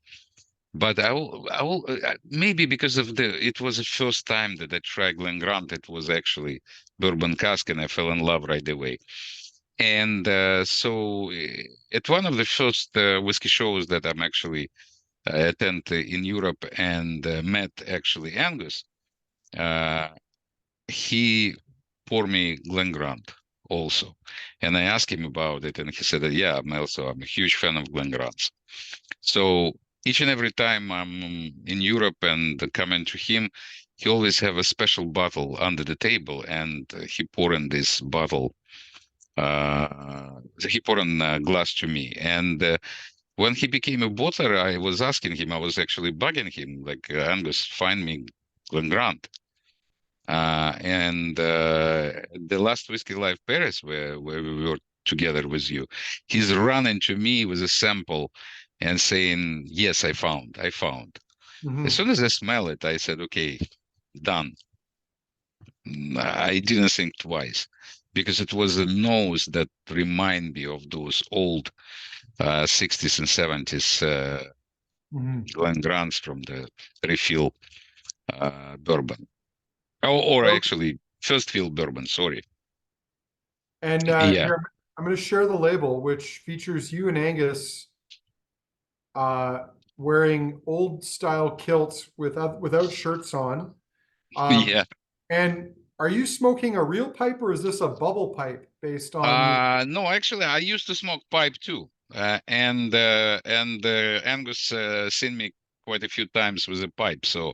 But I will maybe because of it was the first time that I tried Glen Grant, it was actually bourbon cask, and I fell in love right away. And so at one of the first whiskey shows that I'm actually attend in Europe and met actually Angus, he poured me Glen Grant also. And I asked him about it, and he said that, yeah, I'm a huge fan of Glen Grants. So each and every time I'm in Europe and coming to him, he always have a special bottle under the table, and he poured in this bottle. He poured in a glass to me, and when he became a bottler, I was asking him, I was actually bugging him, like, Angus, find me Glen Grant. And the last Whiskey Live Paris, where we were together with you, he's running to me with a sample and saying, yes, I found. As soon as I smell it, I said, okay, done. I didn't think twice because it was a nose that remind me of those old 60s and 70s Glen Grants from the refill bourbon. Or So, actually, first fill bourbon, sorry. and Yeah. here, I'm going to share the label, which features you and Angus wearing old style kilts without shirts on. Yeah. And are you smoking a real pipe or is this a bubble pipe based on your? No, actually, I used to smoke pipe too. And Angus seen me quite a few times with a pipe, so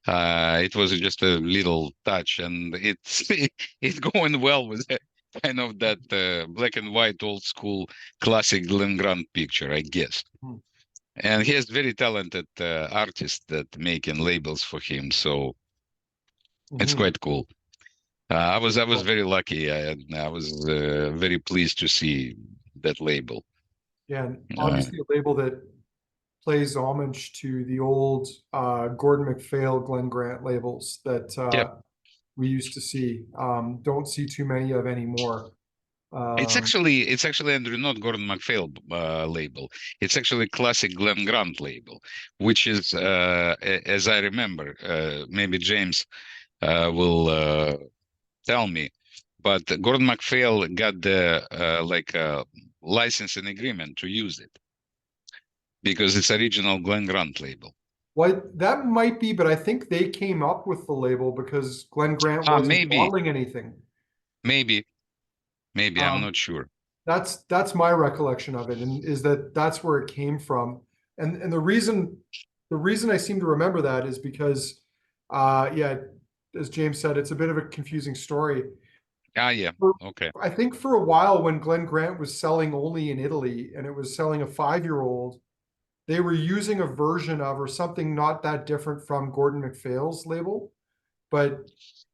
it was just a little touch, and it's it's going well with kind of that black and white old school classic Glen Grant picture, I guess. Hmm. And he has very talented artists that making labels for him, so it's Mhm. quite cool. I was very lucky. I was very pleased to see that label. Yeah, and Uh, obviously a label that plays homage to the old Gordon MacPhail, Glen Grant labels that yeah, we used to see. Don't see too many of anymore. Um, it's actually Andrew, not Gordon MacPhail label. It's actually classic Glen Grant label, which is, as I remember, maybe James will tell me, but Gordon MacPhail got the licensing agreement to use it because it's original Glen Grant label. what that might be, but I think they came up with the label because Glen Grant wasn't Maybe, bottling anything. maybe, maybe. I'm Um, not sure. that's my recollection of it, and is that that's where it came from. And the reason I seem to remember that is because yeah, as James said, it's a bit of a confusing story. Yeah. For- Okay. I think for a while when Glen Grant was selling only in Italy and it was selling a 5-year-old, they were using a version of or something not that different from Gordon MacPhail's label. But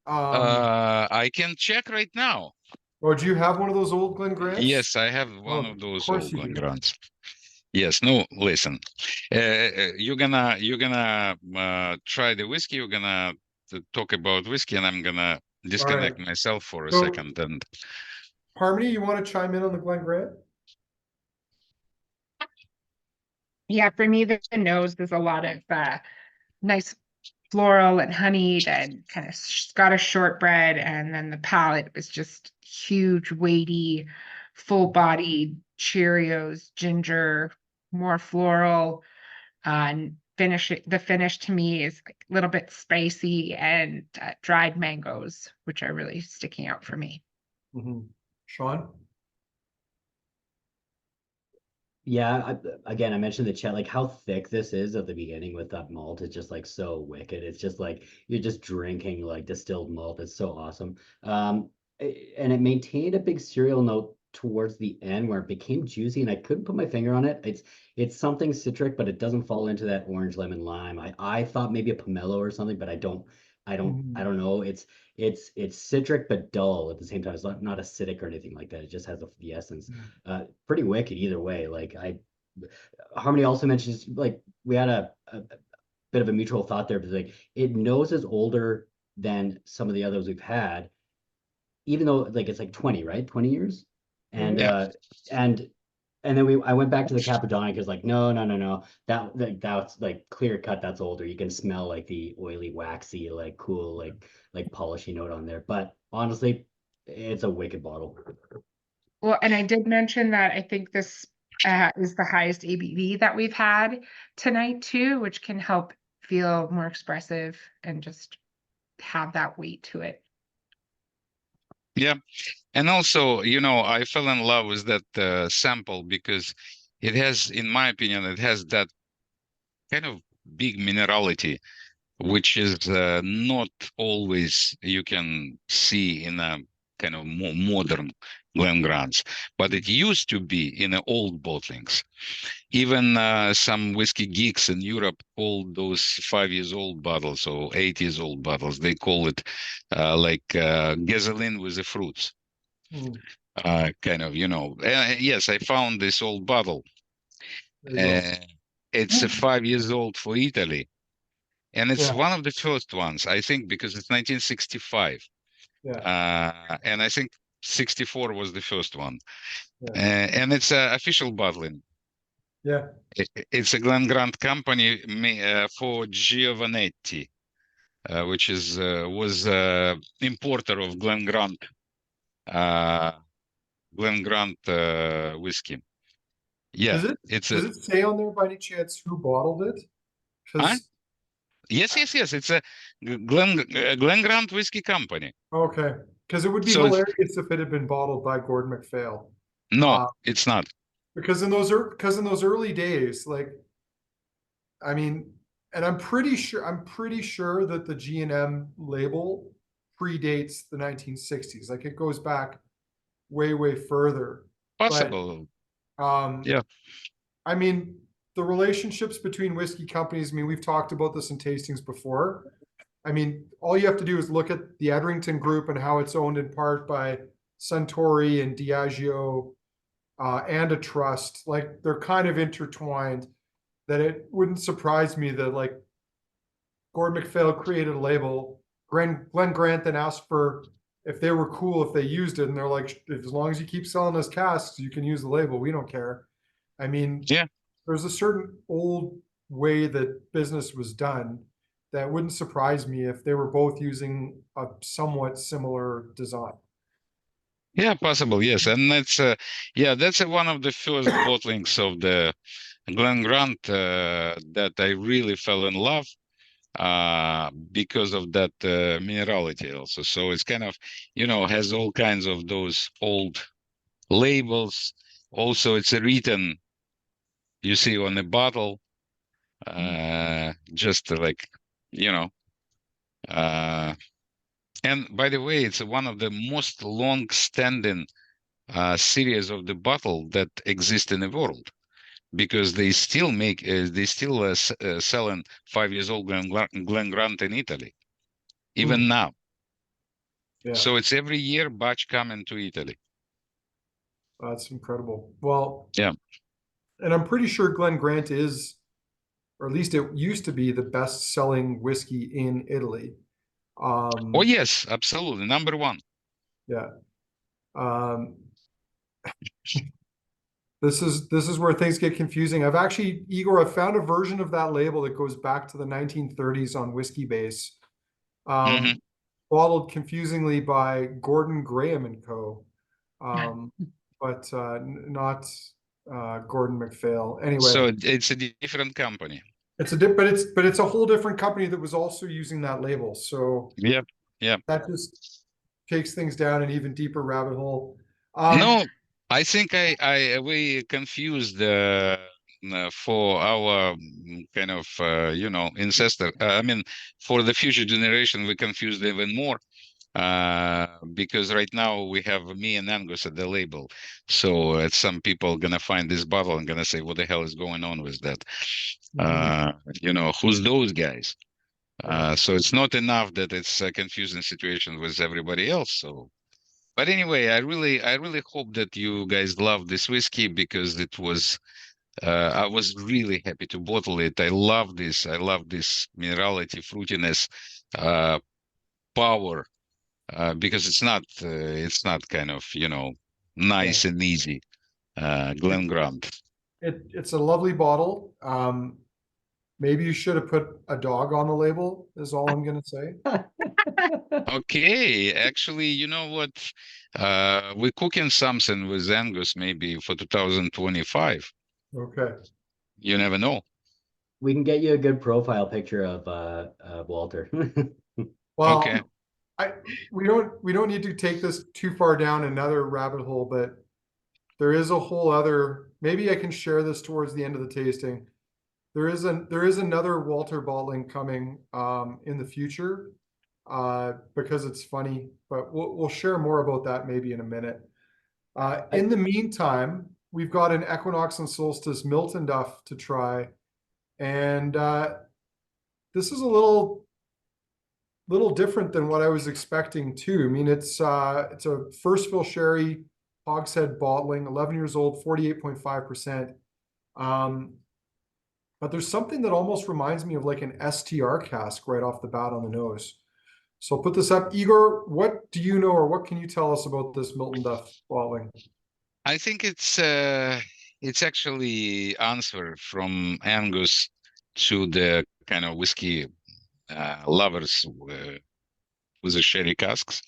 I can check right now. or do you have one of those old Glen Grants? Yes, I have one Oh, of of those course old you Glen do. Grants. Yes, no, listen. You're gonna try the whiskey. You're gonna talk about whiskey, and I'm gonna All right. disconnect myself for a So second. And Harmony, you want to chime in on the Glen Grant? Yeah, for me, the nose, there's a lot of nice floral and honeyed and kind of Scottish shortbread. And then the palate was just huge, weighty, full-bodied Cheerios, ginger, more floral. And the finish to me is like a little bit spicy and dried mangoes, which are really sticking out for me. Sean? Yeah, again, I mentioned the chat, like how thick this is at the beginning with that malt. It's just like so wicked. It's just like you're just drinking like distilled malt. It's so awesome. And it maintained a big cereal note towards the end where it became juicy, and I couldn't put my finger on it. It's something citric, but it doesn't fall into that orange lemon lime. I thought maybe a pomelo or something, but I don't know. It's citric but dull at the same time. It's not acidic or anything like that. It just has the essence. Pretty wicked either way. Harmony also mentions like we had a bit of a mutual thought there, but like it knows is older than some of the others we've had, even though like it's like 20, right? 20 years. And Mhm. yeah, and and then I went back to the Caperdonich. It's like no. That's like clear cut. That's older. You can smell like the oily, waxy, like cool, like polishy note on there. But honestly, it's a wicked bottle. Well, and I did mention that I think this is the highest ABV that we've had tonight too, which can help feel more expressive and just have that weight to it. yeah. And also, I fell in love with that sample because it has, in my opinion, it has that kind of big minerality, which is not always you can see in a kind of more modern Glen Grants, but it used to be in the old bottlings. Even some whiskey geeks in Europe call those 5 years old bottles or 8 years old bottles. They call it gasoline with the fruits. Mm, Kind of, yes, I found this old bottle. there you go. Uh, it's 5 years old for Italy. and it's Yeah. one of the first ones, I think, because it's 1965. And I think 64 was the first one. And it's official bottling. Yeah. It's a Glen Grant company for Giovanetti, which was importer of Glen Grant whiskey. Yeah, Does it say on there by any chance who bottled it? Huh? 'Cause- Yes. It's a Glen Grant whiskey company. okay, because it would be So hilarious if it had been bottled by Gordon MacPhail. no, it's not. Because in those early days, like, I mean, and I'm pretty sure that the G&M label predates the 1960s. Like, it goes back way further. Possible. But Yeah. I mean, the relationships between whiskey companies, I mean, we've talked about this in tastings before. I mean, all you have to do is look at the Edrington Group and how it's owned in part by Suntory and Diageo and a trust. Like, they're kind of intertwined, that it wouldn't surprise me that, like, Gordon MacPhail created a label. Glen Grant then asked for if they were cool if they used it, and they're like, as long as you keep selling us casks, you can use the label. We don't care. I mean, Yeah. there's a certain old way that business was done that wouldn't surprise me if they were both using a somewhat similar design. Yeah, possible. Yes, and that's one of the first bottlings of the Glen Grant that I really fell in love because of that minerality also. So it's kind of, has all kinds of those old labels. Also, it's written, you see on the bottle, just like, and by the way, it's one of the most long-standing series of the bottle that exist in the world, because they still selling 5 years old Glen Grant in Italy, even now. Yeah, So it's every year batch coming to Italy. that's incredible. Well, Yeah. and I'm pretty sure Glen Grant is, or at least it used to be, the best-selling whiskey in Italy. Oh yes, absolutely, number one. Yeah. This is where things get confusing. Igor, I've found a version of that label that goes back to the 1930s on Whiskey Base, bottled confusingly by Gordon Graham and Co. But not Gordon MacPhail. Anyway, So it's a different company. But it's a whole different company that was also using that label. So Yep. that just takes things down an even deeper rabbit hole. No, I think we confused for our kind of ancestor. I mean, for the future generation, we confused even more because right now we have me and Angus at the label. So some people gonna find this bottle and gonna say, "What the hell is going on with that?" Who's those guys? So it's not enough that it's a confusing situation with everybody else. So. But anyway, I really hope that you guys love this whiskey, because it was I was really happy to bottle it. I love this minerality, fruitiness, power, because it's not kind of, nice and easy. Glen Grant. It's a lovely bottle. Maybe you should have put a dog on the label, is all I'm gonna say. Okay, actually, you know what? We're cooking something with Angus maybe for 2025. Okay. You never know. We can get you a good profile picture of Walter. Well, Okay. we don't need to take this too far down another rabbit hole, but there is a whole other, maybe I can share this towards the end of the tasting. There is another Walter bottling coming in the future because it's funny, but we'll share more about that maybe in a minute. In the meantime, we've got an Equinox and Solstice Miltonduff to try, and this is a little different than what I was expecting too. I mean, it's a first fill sherry hogshead bottling, 11 years old, 48.5%. but there's something that almost reminds me of like an STR cask right off the bat on the nose. So I'll put this up. Igor, what do you know, or what can you tell us about this Miltonduff bottling? I think it's actually answer from Angus to the kind of whiskey lovers with the sherry casks,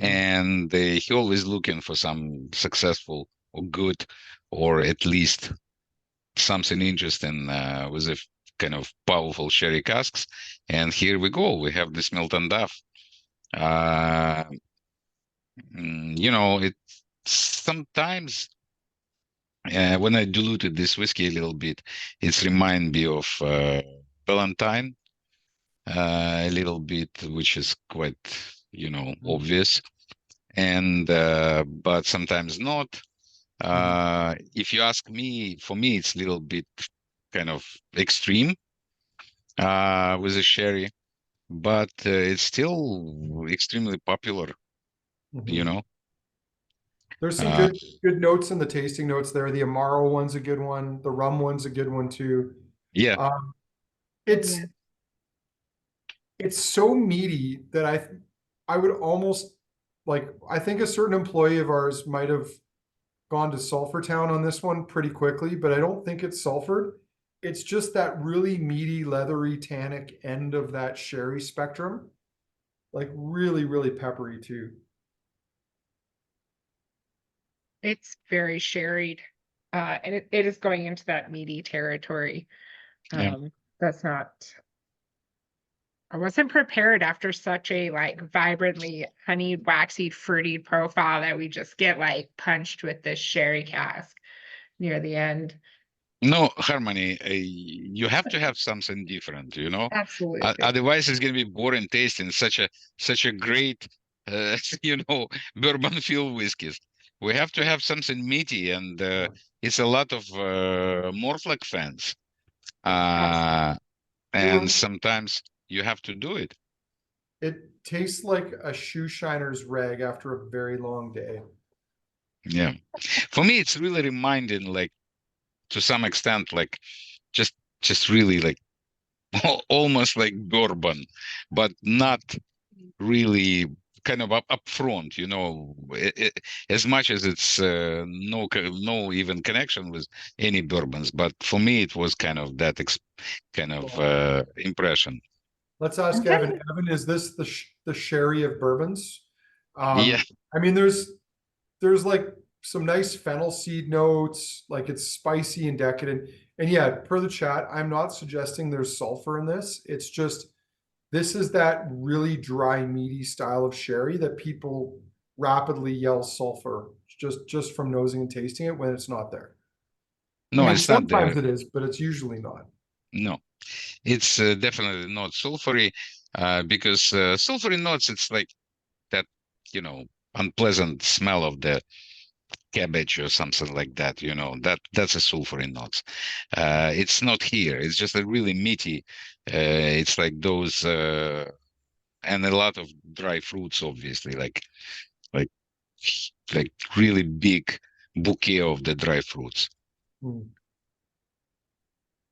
and he always looking for some successful or good, or at least something interesting with a kind of powerful sherry casks. And here we go. We have this Miltonduff. You know, it sometimes when I diluted this whiskey a little bit, it's remind me of Valentine a little bit, which is quite, obvious. And but sometimes not. If you ask me, for me, it's a little bit kind of extreme with the sherry, but it's still extremely popular, you know. There's some good notes in the tasting notes there. The Amaro one's a good one. The rum one's a good one too. Yeah. It's so meaty that I would almost like, I think a certain employee of ours might have gone to Sulphur Town on this one pretty quickly, but I don't think it's sulfured. It's just that really meaty, leathery, tannic end of that sherry spectrum. Like really, really peppery too. It's very sherried, and it is going into that meaty territory. That's not. I wasn't prepared after such a like vibrantly honeyed, waxy, fruity profile that we just get like punched with this sherry cask near the end. No, Harmony, you have to have something different, Absolutely. Otherwise, it's going to be boring tasting such a great, bourbon filled whiskeys. We have to have something meaty, and it's a lot of Morflag fans. And sometimes you have to do it. It tastes like a shoe shiner's rag after a very long day. Yeah. For me, it's really reminding, like, to some extent, like, just really like almost like bourbon, but not really kind of up front, as much as it's no even connection with any bourbons. But for me, it was kind of that impression. Let's ask Evan. Evan, is this the sherry of bourbons? Yeah. I mean, there's like some nice fennel seed notes, like it's spicy and decadent. And yeah, per the chat, I'm not suggesting there's sulfur in this. It's just, this is that really dry, meaty style of sherry that people rapidly yell sulfur just from nosing and tasting it when it's not there. No, it's not there. Sometimes it is, but it's usually not. No, it's definitely not sulfury, because sulfury notes, it's like that, unpleasant smell of the cabbage or something like that, that's a sulfury notes. It's not here. It's just a really meaty. It's like those, and a lot of dry fruits, obviously, like really big bouquet of the dry fruits.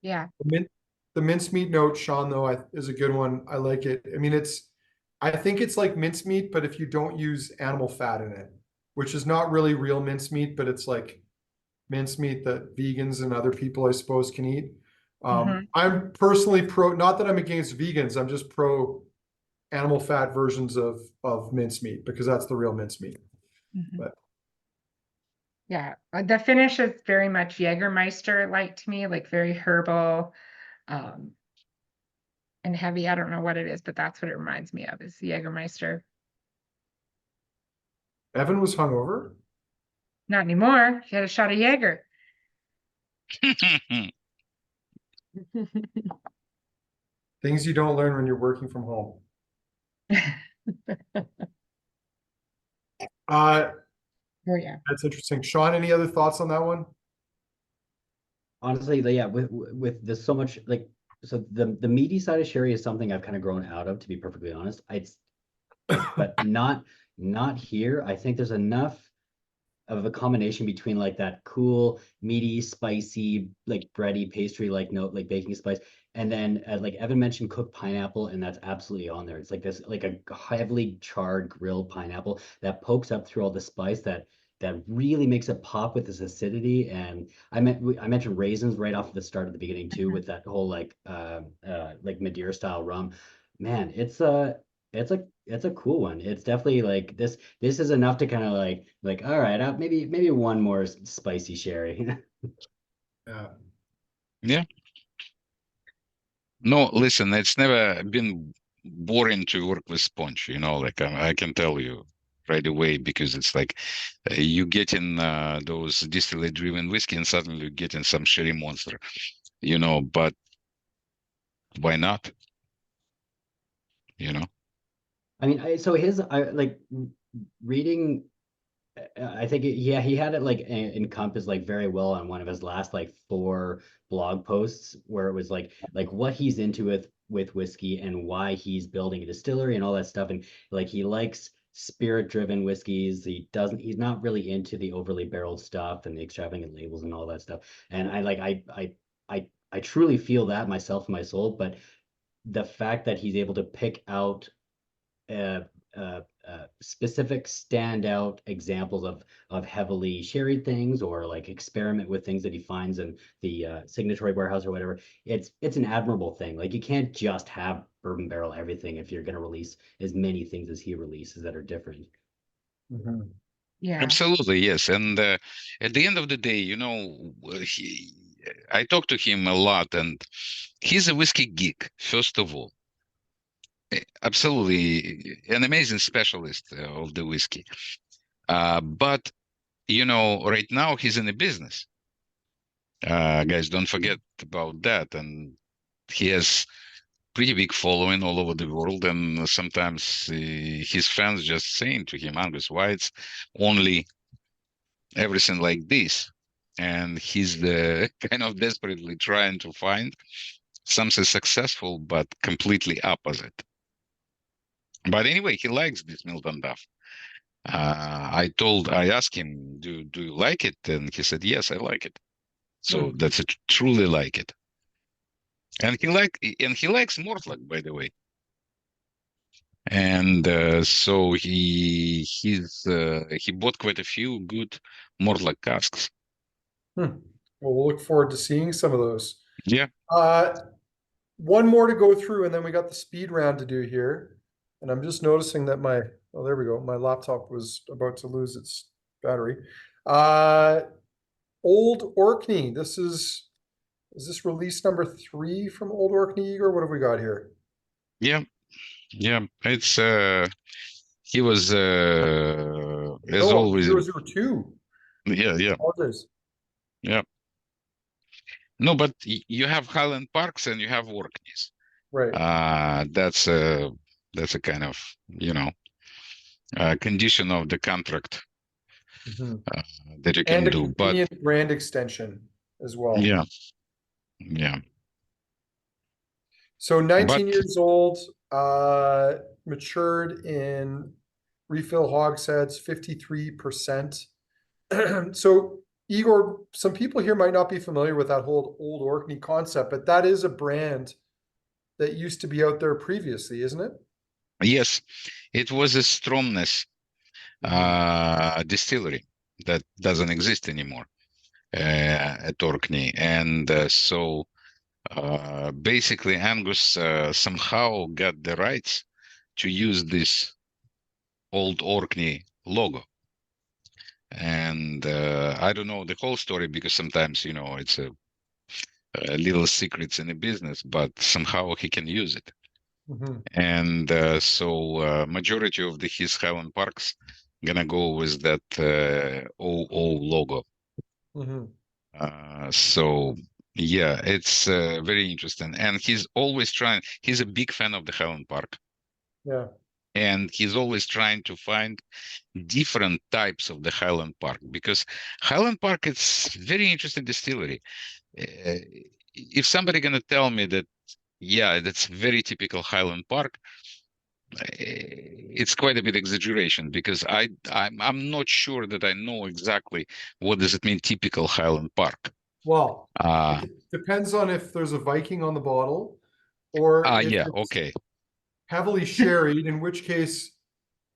Yeah. The mincemeat note, Sean, though, is a good one. I like it. I mean, I think it's like mincemeat, but if you don't use animal fat in it, which is not really real mincemeat, but it's like mincemeat that vegans and other people, I suppose, can eat. I'm personally not that I'm against vegans, I'm just pro animal fat versions of mincemeat, because that's the real mincemeat. But yeah, the finish is very much Jägermeister like to me, like very herbal, and heavy. I don't know what it is, but that's what it reminds me of, is Jägermeister. Evan was hungover? Not anymore. He had a shot of Jaeger. Things you don't learn when you're working from home. Oh yeah, that's interesting. Sean, any other thoughts on that one? Honestly, yeah, with this so much, like, so the meaty side of sherry is something I've kind of grown out of, to be perfectly honest. But not here. I think there's enough of a combination between like that cool, meaty, spicy, like bready pastry like note, like baking spice. And then like Evan mentioned cooked pineapple, and that's absolutely on there. It's like this, like a heavily charred grilled pineapple that pokes up through all the spice that really makes it pop with this acidity. And I mentioned raisins right off the start at the beginning too, with that whole like Madeira style rum. Man, it's a cool one. It's definitely like this is enough to kind of like all right, maybe one more spicy sherry. Yeah. Yeah. No, listen, it's never been boring to work with Sponge, like I can tell you right away, because it's like you get in those distillate driven whiskey and suddenly you get in some sherry monster, but why not? You know? I mean, so his I like reading. I think yeah, he had it like encompassed like very well on one of his last like 4 blog posts, where it was like what he's into with whiskey and why he's building a distillery and all that stuff. And like he likes spirit driven whiskeys. He's not really into the overly barreled stuff and the extravagant labels and all that stuff. And I truly feel that myself in my soul. But the fact that he's able to pick out uh, specific standout examples of heavily sherried things, or like experiment with things that he finds in the signatory warehouse or whatever. It's an admirable thing. Like you can't just have bourbon barrel everything if you're going to release as many things as he releases that are different. Mhm. Yeah. Absolutely, yes. And at the end of the day, I talk to him a lot, and he's a whiskey geek, first of all. Absolutely an amazing specialist of the whiskey. But, right now he's in a business. Guys, don't forget about that. And he has pretty big following all over the world. And sometimes his fans just saying to him, Angus, why it's only everything like this? And he's the kind of desperately trying to find something successful, but completely opposite. But anyway, he likes this Miltonduff. I asked him, do you like it? And he said, yes, I like it. So that's it, truly like it. And he likes Mortlach, by the way. And so he bought quite a few good Mortlach casks. Well, we'll look forward to seeing some of those. Yeah. One more to go through, and then we got the speed round to do here. And I'm just noticing that there we go. My laptop was about to lose its battery. Old Orkney. Is this release number 3 from Old Orkney, Igor? What have we got here? Yeah. Yeah. It's he was as Oh, always. 002. Yeah, yeah. Apologies. Yeah. No, but you have Highland Parks and you have Orkneys. Right. That's a kind of, condition of the contract that you can And a do. But convenient brand extension as well. yeah, yeah. So 19 But years old, matured in refill hogsheads, 53%. So Igor, some people here might not be familiar with that whole Old Orkney concept, but that is a brand that used to be out there previously, isn't it? yes, it was a Stromness distillery that doesn't exist anymore at Orkney. And so basically Angus somehow got the rights to use this Old Orkney logo. And I don't know the whole story, because sometimes, it's a little secrets in the business, but somehow he can use it. And so majority of his Highland Parks gonna go with that OO logo. So yeah, it's very interesting. And he's a big fan of the Highland Park. Yeah. And he's always trying to find different types of the Highland Park, because Highland Park, it's very interesting distillery. If somebody gonna tell me that, yeah, that's very typical Highland Park, it's quite a bit exaggeration because I'm not sure that I know exactly what does it mean typical Highland Park. Well, Uh, it depends on if there's a Viking on the bottle or if yeah, it's okay, heavily sherried, in which case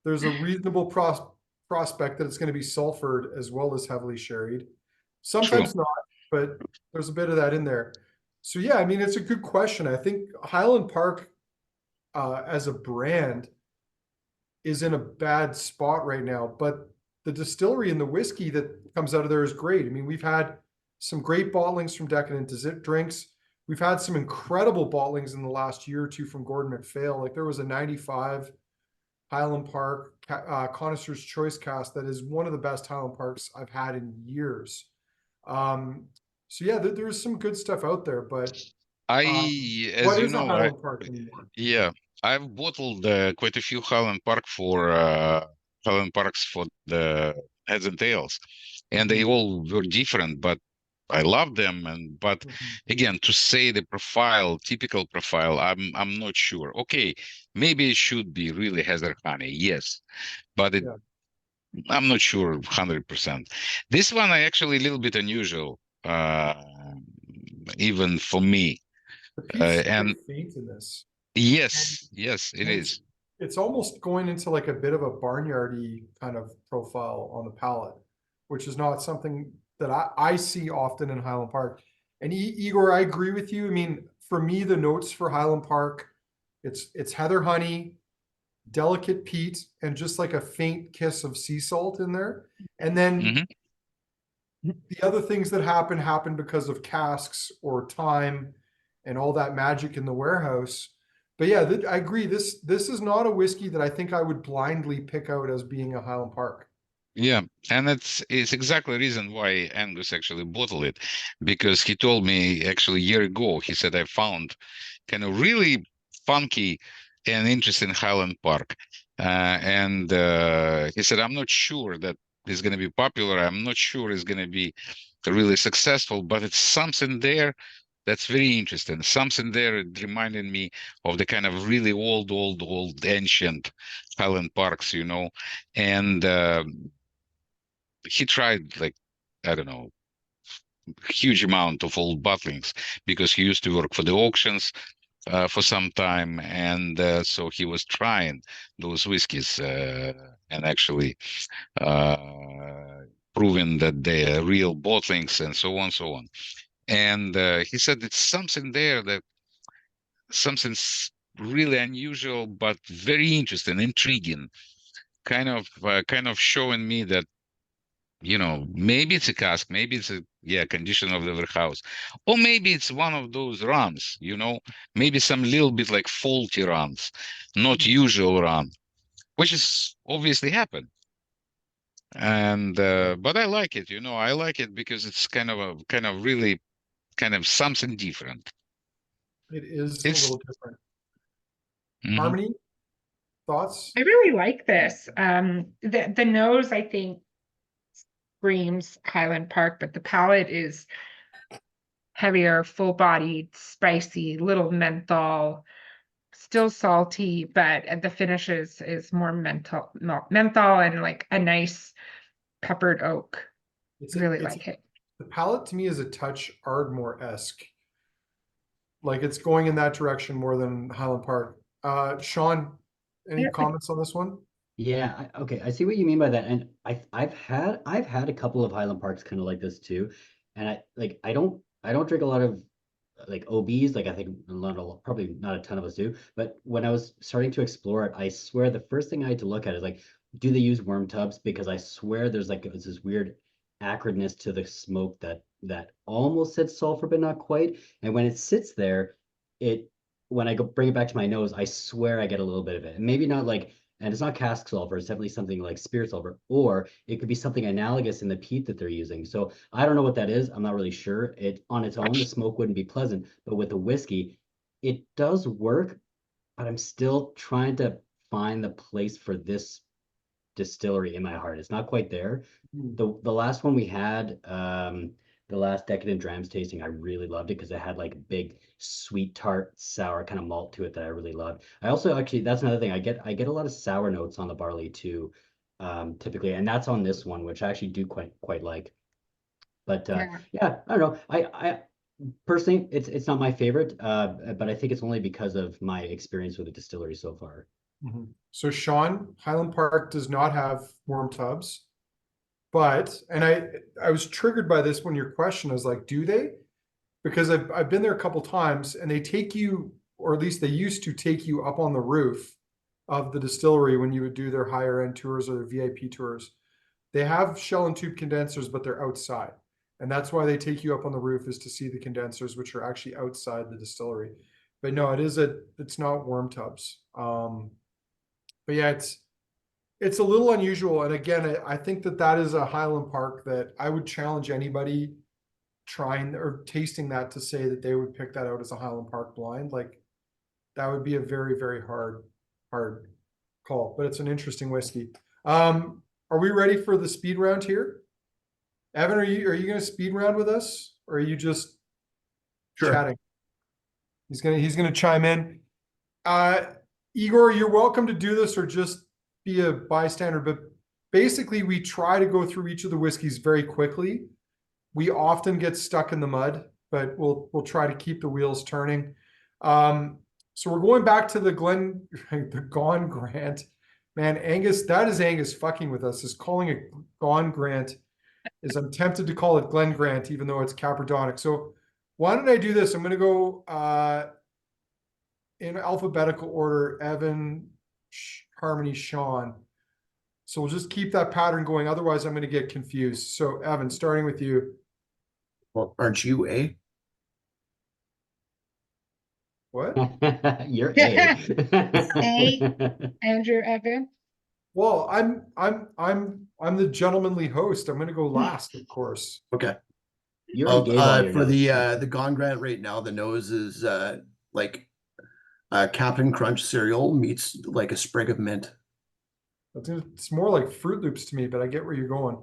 there's a reasonable prospect that it's going to be sulfured as well as heavily sherried. true. Sometimes not, but there's a bit of that in there. So yeah, I mean, it's a good question. I think Highland Park as a brand is in a bad spot right now, but the distillery and the whiskey that comes out of there is great. I mean, we've had some great bottlings from Decadent Drinks. We've had some incredible bottlings in the last year or two from Gordon MacPhail. Like there was a 95 Highland Park Connoisseur's Choice cask that is one of the best Highland Parks I've had in years. So yeah, there's some good stuff out there, but As what you is a know, Highland Park anymore? yeah, I've bottled quite a few Highland Parks for the heads and tails, and they all were different, but I love them. And but again, to say the profile, typical profile, I'm not sure. Okay, maybe it should be really Heather Honey, yes, but Yeah. I'm not sure 100%. This one I actually a little bit unusual, even for me. The peat's And quite faint in this. yes, yes, it And is. it's almost going into like a bit of a barnyardy kind of profile on the palate, which is not something that I see often in Highland Park. And Igor, I agree with you. I mean, for me, the notes for Highland Park, it's heather honey, delicate peat, and just like a faint kiss of sea salt in there. And then Hmm. the other things that happen because of casks or time and all that magic in the warehouse. But yeah, I agree. This is not a whiskey that I think I would blindly pick out as being a Highland Park. Yeah, and it's exactly the reason why Angus actually bottled it, because he told me actually a year ago, he said I found kind of really funky and interesting Highland Park. And he said, I'm not sure that it's going to be popular. I'm not sure it's going to be really successful, but it's something there that's very interesting. Something there it reminded me of the kind of really old, ancient Highland Parks, you know. And he tried like, I don't know, huge amount of old bottlings because he used to work for the auctions for some time, and so he was trying those whiskies and actually uh, proving that they are real bottlings and so on, so on. And he said it's something there that something's really unusual, but very interesting, intriguing, kind of showing me that maybe it's a cask, maybe it's a condition of the warehouse, or maybe it's one of those runs, maybe some little bit like faulty runs, not usual run, which is obviously happen. And but I like it, I like it because it's kind of really kind of something different. It is a It's little different. Mhm. Harmony, thoughts? I really like this. The nose, I think, screams Highland Park, but the palate is heavier, full-bodied, spicy, little menthol, still salty, but the finish is more menthol and like a nice peppered oak. Really It's like it. the palette to me is a touch Ardmore-esque. Like it's going in that direction more than Highland Park. Sean, any comments on this one? Yeah, okay, I see what you mean by that, and I've had a couple of Highland Parks kind of like this too, and I don't drink a lot of like OBs, like I think probably not a ton of us do, but when I was starting to explore it, I swear the first thing I had to look at is like, do they use worm tubs? Because I swear there's like this weird acridness to the smoke that almost said sulfur but not quite, and when it sits there, it when I go bring it back to my nose, I swear I get a little bit of it, and maybe not like. And it's not cask sulfur, it's definitely something like spirit sulfur, or it could be something analogous in the peat that they're using. So I don't know what that is. I'm not really sure. It on its own, the smoke wouldn't be pleasant, but with the whiskey, it does work, but I'm still trying to find the place for this distillery in my heart. It's not quite there. The last one we had, the last Decadent Drinks tasting, I really loved it because it had like a big sweet tart sour kind of malt to it that I really loved. I also actually, that's another thing, I get a lot of sour notes on the barley too, typically, and that's on this one, which I actually do quite like. But Yeah. yeah, I don't know. I personally, it's not my favorite, but I think it's only because of my experience with the distillery so far. So Sean, Highland Park does not have warm tubs, but, and I was triggered by this when your question, I was like, do they? Because I've been there a couple times and they take you, or at least they used to take you up on the roof of the distillery when you would do their higher end tours or their VIP tours. They have shell and tube condensers, but they're outside. And that's why they take you up on the roof, is to see the condensers, which are actually outside the distillery. But no, it's not worm tubs. But yeah, it's a little unusual. And again, I think that is a Highland Park that I would challenge anybody trying or tasting that to say that they would pick that out as a Highland Park blind. Like, that would be a very, very hard call, but it's an interesting whiskey. Are we ready for the speed round here? Evan, are you going to speed round with us, or are you just chatting? He's gonna chime in. Igor, you're welcome to do this or just be a bystander, but basically we try to go through each of the whiskeys very quickly. We often get stuck in the mud, but we'll try to keep the wheels turning. So we're going back to the Glen Grant. Man, Angus, that is Angus fucking with us, is calling it Glen Grant. I'm tempted to call it Glen Grant, even though it's Caperdonich. So why don't I do this? I'm going to go in alphabetical order: Evan, Harmony, Sean. So we'll just keep that pattern going. Otherwise, I'm going to get confused. So Evan, starting with you. Well, aren't you A? What? You're A. Andrew, Evan. Well, I'm the gentlemanly host. I'm going to go last, of course. Okay. You already gave all your For notes. the Glen Grant right now, the nose is like Captain Crunch cereal meets like a sprig of mint. It's more like Fruit Loops to me, but I get where you're going.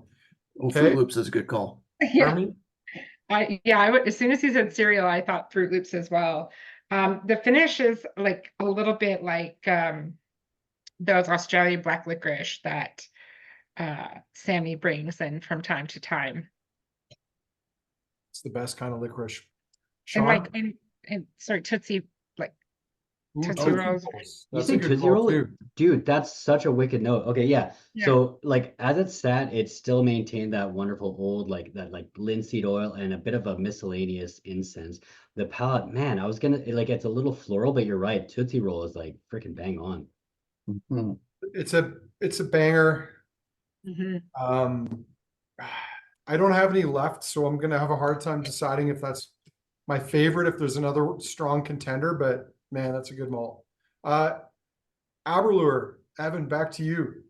Oh, Okay. Fruit Loops is a good call. Yeah. Harmony? I would, as soon as he said cereal, I thought Fruit Loops as well. The finish is like a little bit like those Australian black licorice that Sammy brings in from time to time. It's the best kind of licorice. And Sean? like and sorry, Tootsie, like Ooh, Tootsie Rolls. You That's say a good Tootsie call Roll? too. Dude, that's such a wicked note. Okay, yeah. Yeah. So like as it sat, it still maintained that wonderful old like linseed oil and a bit of a miscellaneous incense. The palate, man, I was gonna like it's a little floral, but you're right. Tootsie Roll is like freaking bang on. Mhm. It's a banger. I don't have any left, so I'm gonna have a hard time deciding if that's my favorite, if there's another strong contender, but man, that's a good malt. Aberlour, Evan, back to you.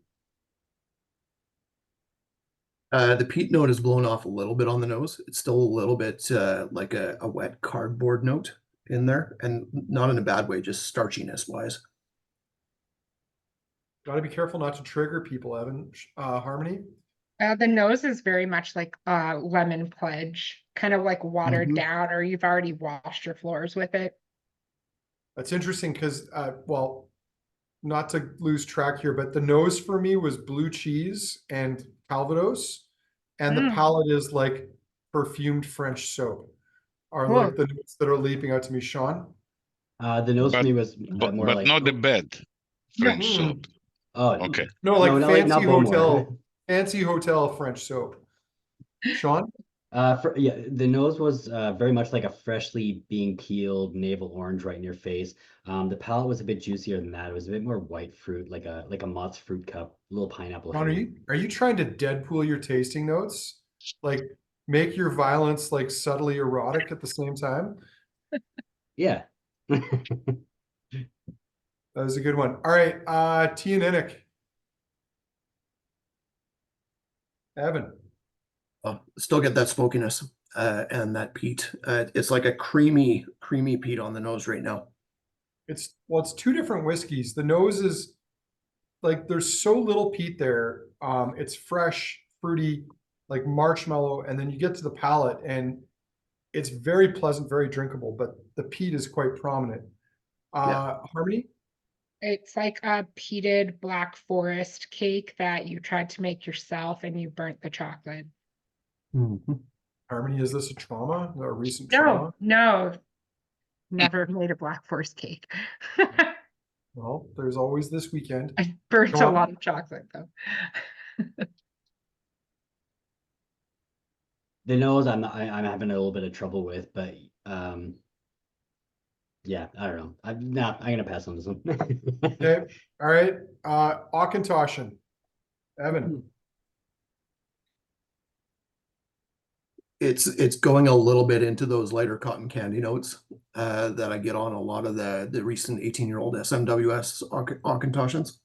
The peat note is blown off a little bit on the nose. It's still a little bit like a wet cardboard note in there, and not in a bad way, just starchiness wise. Gotta be careful not to trigger people, Evan. Harmony? The nose is very much like lemon pledge, kind of like watered down, or you've already washed your floors with it. That's interesting because, well, not to lose track here, but the nose for me was blue cheese and Calvados, and the palate is like perfumed French soap. Are like the notes that are leaping out to me, Sean? The nose for me was more but like not the bed French soap. oh Okay. No, like no, fancy not Bowmore. fancy hotel French soap. Sean? Yeah, the nose was very much like a freshly being peeled navel orange right in your face. The palate was a bit juicier than that. It was a bit more white fruit, like a Mott's fruit cup, a little pineapple. Sean, are you trying to Deadpool your tasting notes? Like make your violence like subtly erotic at the same time? Yeah. That was a good one. All right, Teaninich. Evan. Still get that smokiness and that peat. It's like a creamy peat on the nose right now. It's two different whiskeys. The nose is like there's so little peat there. It's fresh, fruity, like marshmallow, and then you get to the palate and it's very pleasant, very drinkable, but the peat is quite prominent. Harmony? It's like a peated Black Forest cake that you tried to make yourself and you burnt the chocolate. Harmony, is this a trauma, a recent No, trauma? no, never made a Black Forest cake. Well, there's always this weekend. I burnt a Sean? lot of chocolate though. The nose, I'm having a little bit of trouble with, but yeah, I don't know. I'm gonna pass on this one. Okay, all right. Auchentoshan. Evan. It's going a little bit into those lighter cotton candy notes that I get on a lot of the recent 18-year-old SMWS Auchentoshans.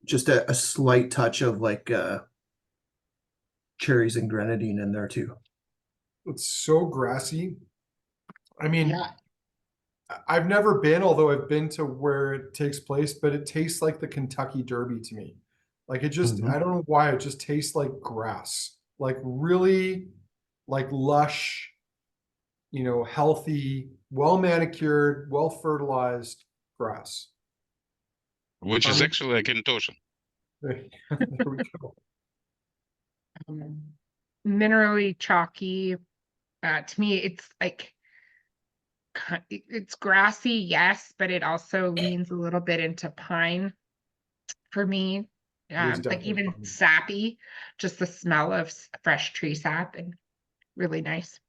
Just a slight touch of like cherries and grenadine in there too. It's so grassy. I mean, Yeah. I've never been, although I've been to where it takes place, but it tastes like the Kentucky Derby to me. Like it just, I don't know why, it just tastes like grass, like really like lush, you know, healthy, well manicured, well fertilized grass. Which is actually a Auchentoshan. There we go. Minerally chalky. To me, it's like it's grassy, yes, but it also leans a little bit into pine for me. There's Like definitely even pine. sappy, just the smell of fresh tree sap and really nice.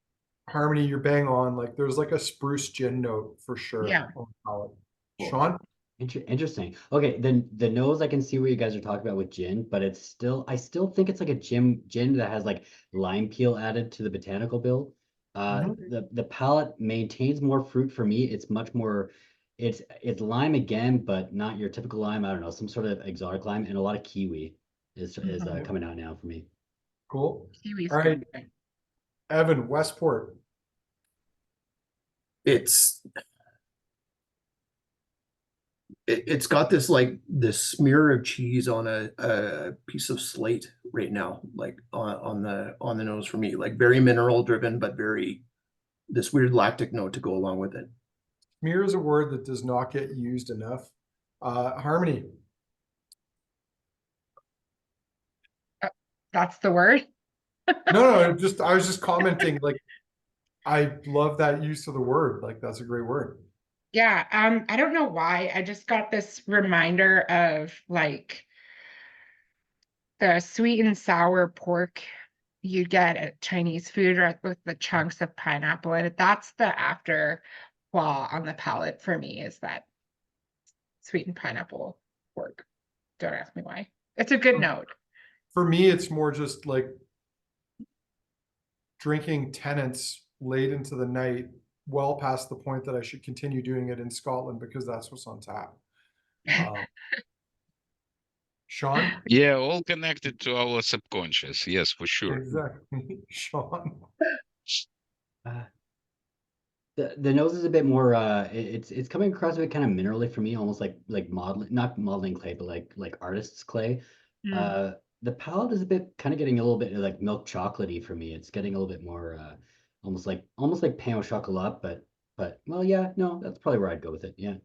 Harmony, you're bang on. Like there's like a spruce gin note for sure. Yeah. On the palate. Cool. Sean? Interesting. Okay, then the nose, I can see what you guys are talking about with gin, but it's still, I still think it's like a gin that has like lime peel added to the botanical bill. The palate maintains more fruit for me. It's much more, it's lime again, but not your typical lime. I don't know, some sort of exotic lime, and a lot of kiwi is coming out now for me. Cool. Kiwi's All right. good. Evan, Westport. It's got this like this smear of cheese on a piece of slate right now, like on the nose for me, like very mineral driven, but very this weird lactic note to go along with it. Smear is a word that does not get used enough. Harmony. That's the word. No, I was just commenting, like I love that use of the word. Like that's a great word. Yeah, I don't know why. I just got this reminder of like the sweet and sour pork you get at Chinese food with the chunks of pineapple in it. That's the after claw on the palate for me, is that sweet and pineapple pork. Don't ask me why. It's a good note. For me, it's more just like drinking Tenants late into the night, well past the point that I should continue doing it in Scotland because that's what's on tap. Sean? Yeah, all connected to our subconscious. Yes, for sure. Exactly. Sean? The nose is a bit more it's coming across a bit kind of minerally for me, almost like modeling, not modeling clay, but like artist's clay. The palate is a bit kind of getting a little bit like milk chocolatey for me. It's getting a little bit more almost like pain au chocolat, but well, yeah, no, that's probably where I'd go with it. Yeah.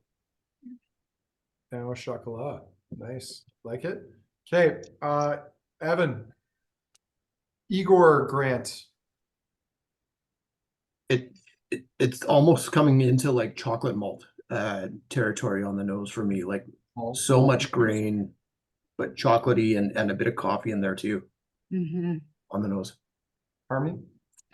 Pain au chocolat. Nice. Like it. Okay. Evan. Igor Grant. It's almost coming into like chocolate malt territory on the nose for me, like so much grain, but chocolatey and a bit of coffee in there too on the nose. Harmony?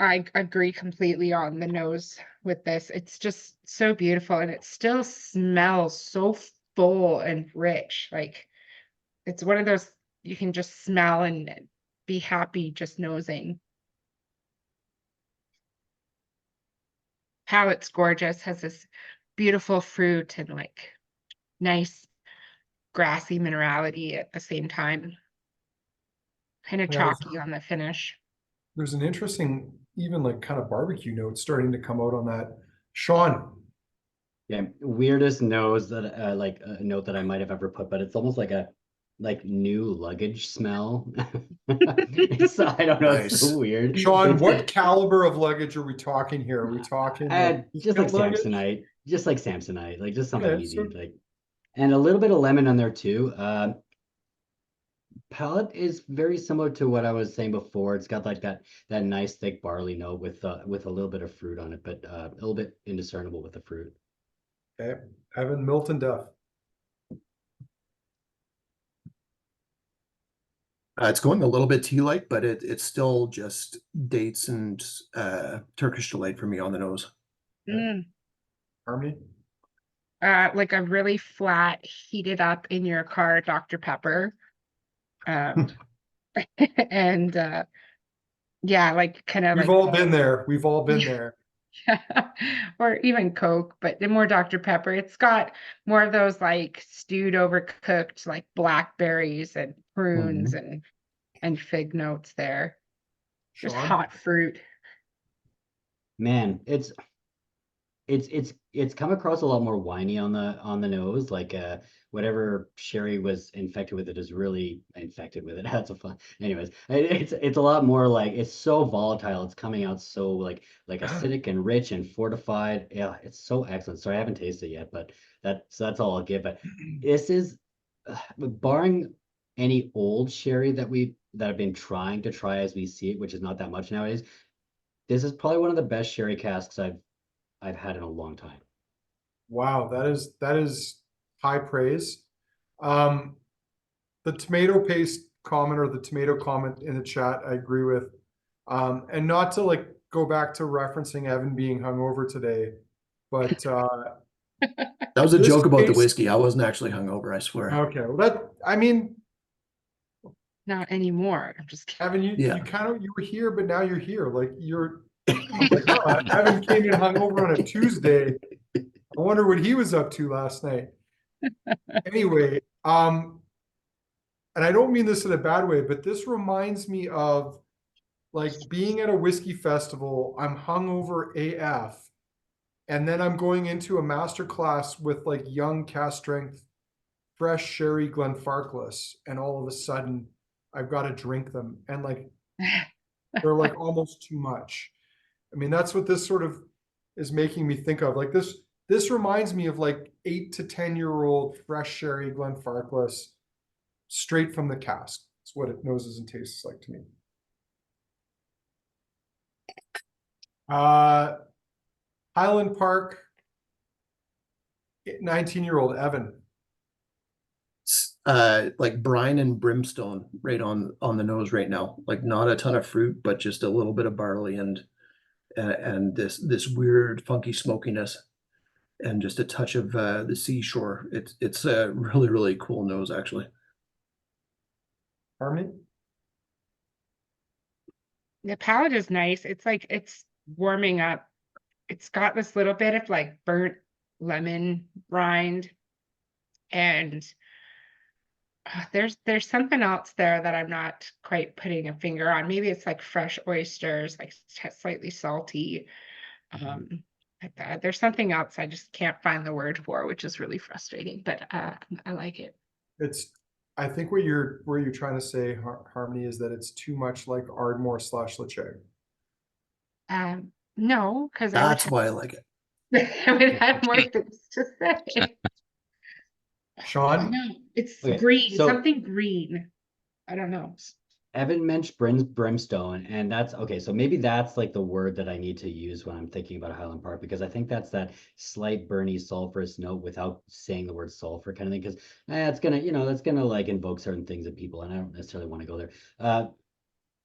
I agree completely on the nose with this. It's just so beautiful, and it still smells so full and rich. Like it's one of those you can just smell and be happy just nosing. Palate's gorgeous, has this beautiful fruit and like nice grassy minerality at the same time. Kind of chalky on the finish. There's an interesting, even like kind of barbecue note starting to come out on that. Sean? Yeah, weirdest nose that like a note that I might have ever put, but it's almost like a like new luggage smell. It's, I don't know, it's Nice. so weird. Sean, It's- what caliber of luggage are we talking here? Are we talking like just like luggage? Samsonite, like just something Okay, easy, so- like, and a little bit of lemon on there too. Palate is very similar to what I was saying before. It's got like that nice thick barley note with a little bit of fruit on it, but a little bit indiscernible with the fruit. Okay, Evan, Miltonduff. It's going a little bit tea-like, but it's still just dates and Turkish delight for me on the nose. Mm. Harmony. Like a really flat, heated up in your car Dr. Pepper. And yeah, like kind of We've like all been there. We've all been there. or even Coke, but the more Dr. Pepper. It's got more of those like stewed, overcooked, like blackberries and prunes and fig notes there. Just Sean? hot fruit. Man, it's come across a lot more winey on the nose, like whatever sherry was infected with it is really infected with it. That's a fun. Anyways, it's a lot more like, it's so volatile. It's coming out so like acidic and rich and fortified. Yeah, it's so excellent. Sorry, I haven't tasted it yet, but that's all I'll give. But this is barring any old sherry that have been trying to try as we see it, which is not that much nowadays. This is probably one of the best sherry casks I've had in a long time. Wow, that is high praise. The tomato paste comment or the tomato comment in the chat, I agree with. And not to like go back to referencing Evan being hungover today, but That was a This joke about the tastes- whiskey. I wasn't actually hungover, I swear. okay, well I mean, Not anymore. I'm just kidding. Evan, you Yeah. you were here, but now you're here. Like you're oh my God, Evan came in hungover on a Tuesday. I wonder what he was up to last night. Anyway, and I don't mean this in a bad way, but this reminds me of like being at a whiskey festival. I'm hungover AF, and then I'm going into a master class with like young cast strength, fresh sherry Glenfarclas, and all of a sudden I've got to drink them, and like they're like almost too much. I mean, that's what this sort of is making me think of. Like this reminds me of like 8 to 10-year-old fresh sherry Glenfarclas, straight from the cask. That's what it noses and tastes like to me. Highland Park, 19-year-old Evan. Like brine and brimstone right on the nose right now. Like not a ton of fruit, but just a little bit of barley and this weird funky smokiness and just a touch of the seashore. It's a really, really cool nose actually. Harmony? The palate is nice. It's like it's warming up. It's got this little bit of like burnt lemon rind, and there's something else there that I'm not quite putting a finger on. Maybe it's like fresh oysters, like slightly salty. Like that. There's something else I just can't find the word for, which is really frustrating, but I like it. I think what you're trying to say, Harmony, is that it's too much like Ardmore / Lacheg. No, because That's why I like it. I would have more things to say. Sean? No, it's Okay, green, so- something green. I don't know. Evan mentioned brimstone, and that's okay. So maybe that's like the word that I need to use when I'm thinking about Highland Park, because I think that's that slight burny sulfurous note without saying the word sulfur kind of thing. Because it's gonna, that's gonna like invoke certain things in people, and I don't necessarily want to go there.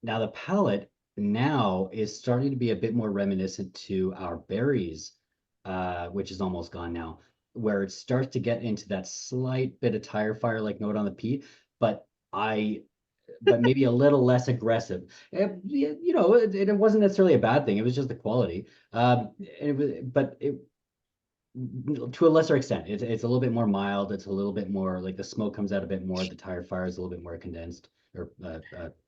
Now the palate now is starting to be a bit more reminiscent to our berries, which is almost gone now, where it starts to get into that slight bit of tire fire like note on the peat, but maybe a little less aggressive. It wasn't necessarily a bad thing. It was just the quality. To a lesser extent, it's a little bit more mild. It's a little bit more like the smoke comes out a bit more. The tire fire is a little bit more condensed or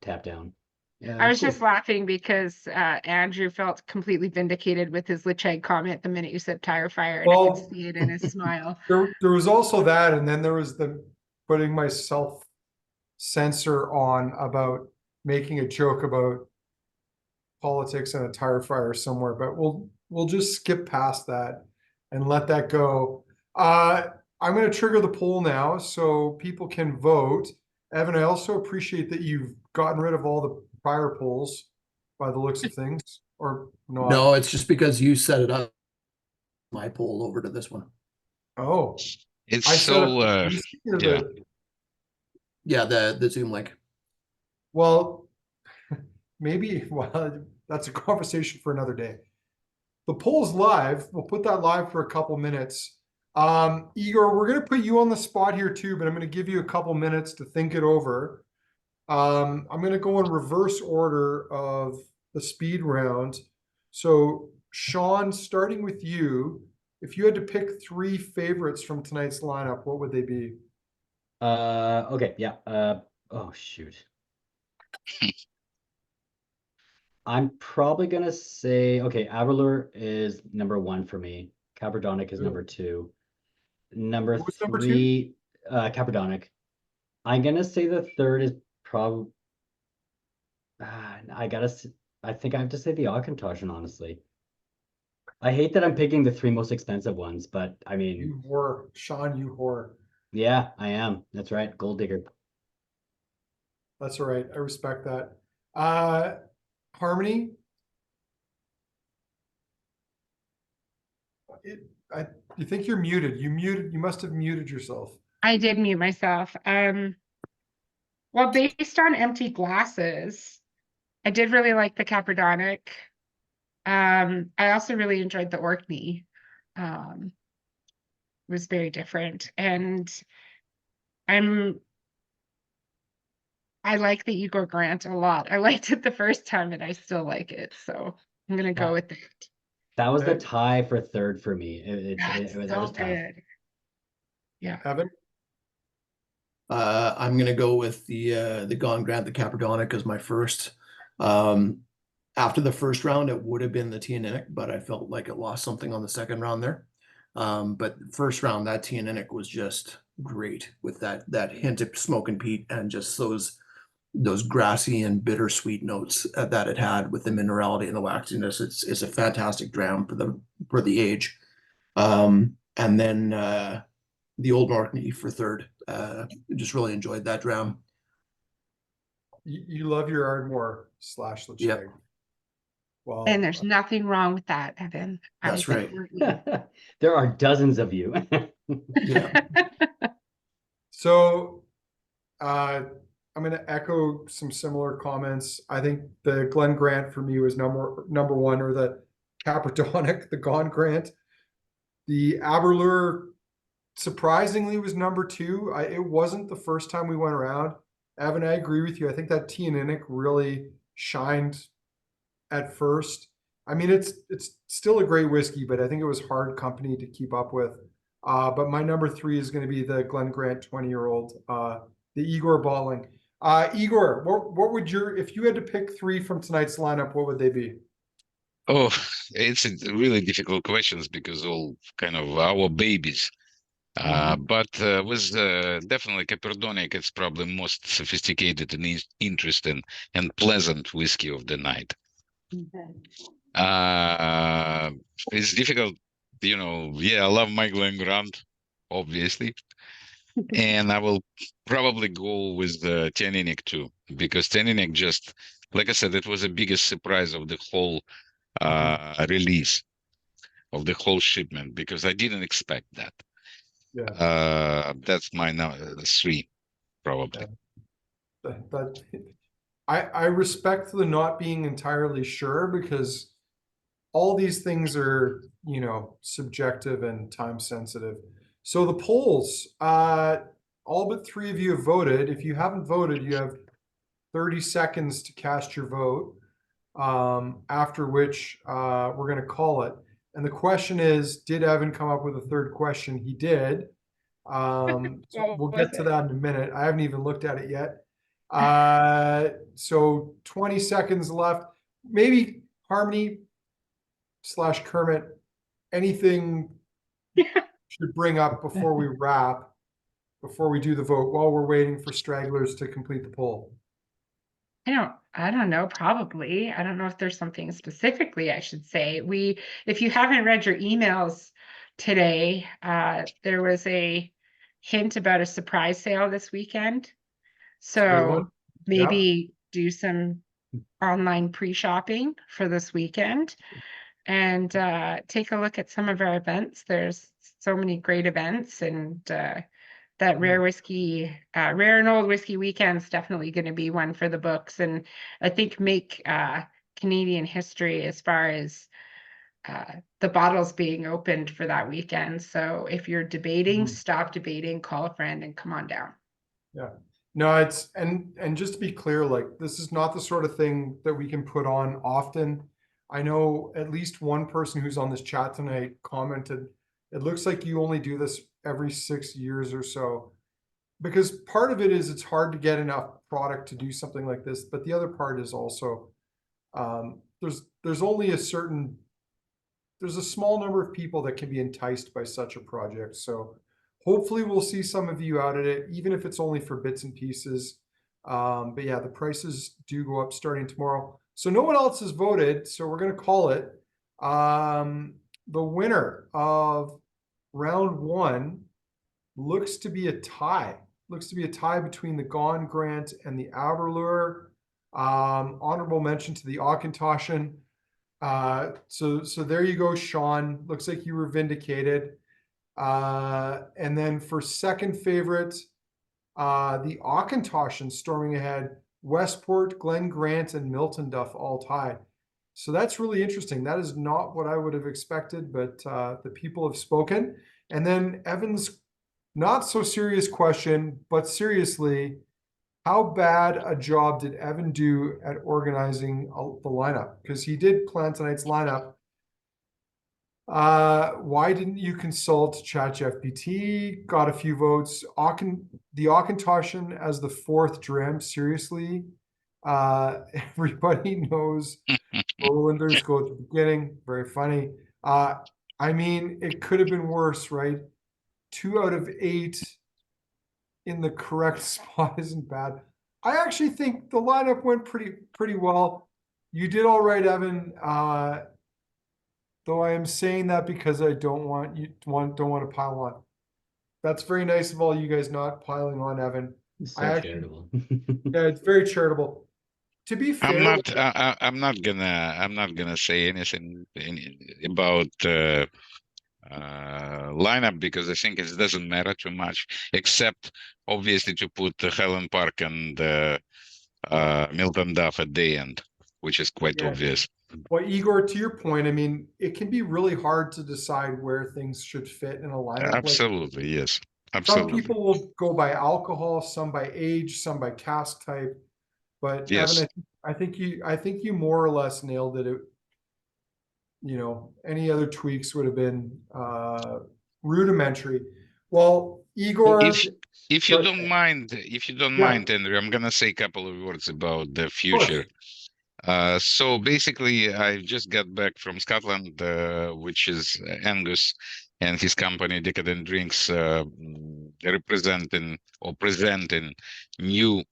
tapped down. Yeah, I was cool. just laughing because Andrew felt completely vindicated with his Lacheg comment the minute you said tire fire, and I Well- could see it in his smile. There was also that, and then there was the putting myself censor on about making a joke about politics and a tire fire somewhere, but we'll just skip past that and let that go. I'm going to trigger the poll now so people can vote. Evan, I also appreciate that you've gotten rid of all the prior polls by the looks of things, or not. No, it's just because you set it up. My poll over to this one. Oh, It's I set up so the whiskey or yeah. Yeah, the Zoom link. Well, maybe, well, that's a conversation for another day. The poll's live. We'll put that live for a couple minutes. Igor, we're going to put you on the spot here too, but I'm going to give you a couple minutes to think it over. I'm going to go in reverse order of the speed round. So, Sean, starting with you, if you had to pick 3 favorites from tonight's lineup, what would they be? Okay, yeah. Oh shoot. I'm probably gonna say, okay, Aberlour is number 1 for me. Caperdonich is number 2. Number What was number 2? 3, Caperdonich. I'm gonna say the third is probably. I think I have to say the Auchentoshan, honestly. I hate that I'm picking the 3 most expensive ones, but I mean, You whore, Sean, you whore. yeah, I am. That's right, gold digger. That's all right. I respect that. Harmony. You think you're muted? You must have muted yourself. I did mute myself. Well, based on empty glasses, I did really like the Caperdonich. I also really enjoyed the Orkney. It was very different, and I like the Igor Grant a lot. I liked it the first time, and I still like it, so I'm gonna go with that. That was the Okay. tie for third for me. That's That so was tough. good. Yeah. Evan. I'm gonna go with the Glen Grant, the Caperdonich as my first. After the first round, it would have been the Teaninich, but I felt like it lost something on the second round there. But first round, that Teaninich was just great with that hint of smoke and peat and just those grassy and bittersweet notes that it had with the minerality and the waxiness. It's a fantastic dram for the age. And then the Old Orkney for third. Just really enjoyed that dram. You love your Ardmore / Lacheg. Yep. Well, And there's nothing wrong with that, Evan. That's right. There are dozens of you. Yeah. So I'm going to echo some similar comments. I think the Glen Grant for me was number 1, or the Caperdonich, the Glen Grant. The Aberlour surprisingly was number 2. It wasn't the first time we went around. Evan, I agree with you. I think that Teaninich really shined at first. I mean, it's still a great whiskey, but I think it was hard company to keep up with. But my number 3 is going to be the Glen Grant 20-year-old, the Igor bottling. Igor, what would if you had to pick 3 from tonight's lineup, what would they be? Oh, it's really difficult questions because all kind of our babies. But with definitely Caperdonich, it's probably most sophisticated and interesting and pleasant whiskey of the night. It's difficult, Yeah, I love my Glen Grant, obviously, and I will probably go with the Teaninich too, because Teaninich just, like I said, it was the biggest surprise of the whole release of the whole shipment, because I didn't expect that. Yeah. That's my 3, probably. I respect the not being entirely sure, because all these things are, subjective and time sensitive. So the polls, all but 3 of you have voted. If you haven't voted, you have 30 seconds to cast your vote, after which we're going to call it. And the question is, did Evan come up with a third question? He did. So we'll get to that in a minute. I haven't even looked at it yet. So 20 seconds left. Maybe Harmony / Kermit, anything should bring up before we wrap, before we do the vote, while we're waiting for stragglers to complete the poll? I don't know, probably. I don't know if there's something specifically I should say. If you haven't read your emails today, there was a hint about a surprise sale this weekend. Good So one. maybe do some online pre-shopping for this weekend and take a look at some of our events. There's so many great events, and that rare and old whiskey weekend's definitely going to be one for the books, and I think make Canadian history as far as the bottles being opened for that weekend. So if you're debating, stop debating, call a friend, and come on down. Yeah. No, it's and just to be clear, like, this is not the sort of thing that we can put on often. I know at least one person who's on this chat tonight commented, it looks like you only do this every 6 years or so. Because part of it is it's hard to get enough product to do something like this, but the other part is also there's only there's a small number of people that can be enticed by such a project. So hopefully we'll see some of you out at it, even if it's only for bits and pieces. But yeah, the prices do go up starting tomorrow. So no one else has voted, so we're going to call it. The winner of round 1 looks to be a tie. Looks to be a tie between the Glen Grant and the Aberlour. Honorable mention to the Auchentoshan. So there you go, Sean. Looks like you were vindicated. And then for second favorite, the Auchentoshan storming ahead. Westport, Glen Grant, and Miltonduff all tied. So that's really interesting. That is not what I would have expected, but the people have spoken. And then Evan's not so serious question, but seriously, how bad a job did Evan do at organizing the lineup? Because he did plan tonight's lineup. Why didn't you consult ChatGPT? Got a few votes. The Auchentoshan as the 4th dram. Seriously, everybody knows Rolanders go at the beginning. Very funny. I mean, it could have been worse, right? 2 out of 8 in the correct spot isn't bad. I actually think the lineup went pretty well. You did all right, Evan. Though I am saying that because I don't want to pile on. That's very nice of all you guys not piling on, Evan. So charitable. Yeah, it's very charitable. To be fair, I'm not gonna say anything about lineup because I think it doesn't matter too much, except obviously to put Helen Park and Miltonduff at the end, which is quite obvious. Well, Igor, to your point, I mean, it can be really hard to decide where things should fit in a lineup. Absolutely, like, yes. Absolutely. Some people will go by alcohol, some by age, some by cask type. But yes. Evan, I think you more or less nailed it. Any other tweaks would have been rudimentary. Well, Igor, if you don't mind, Andrew, I'm gonna say a couple of words about the future. So basically, I just got back from Scotland, which is Angus and his company Decadent Drinks representing or presenting new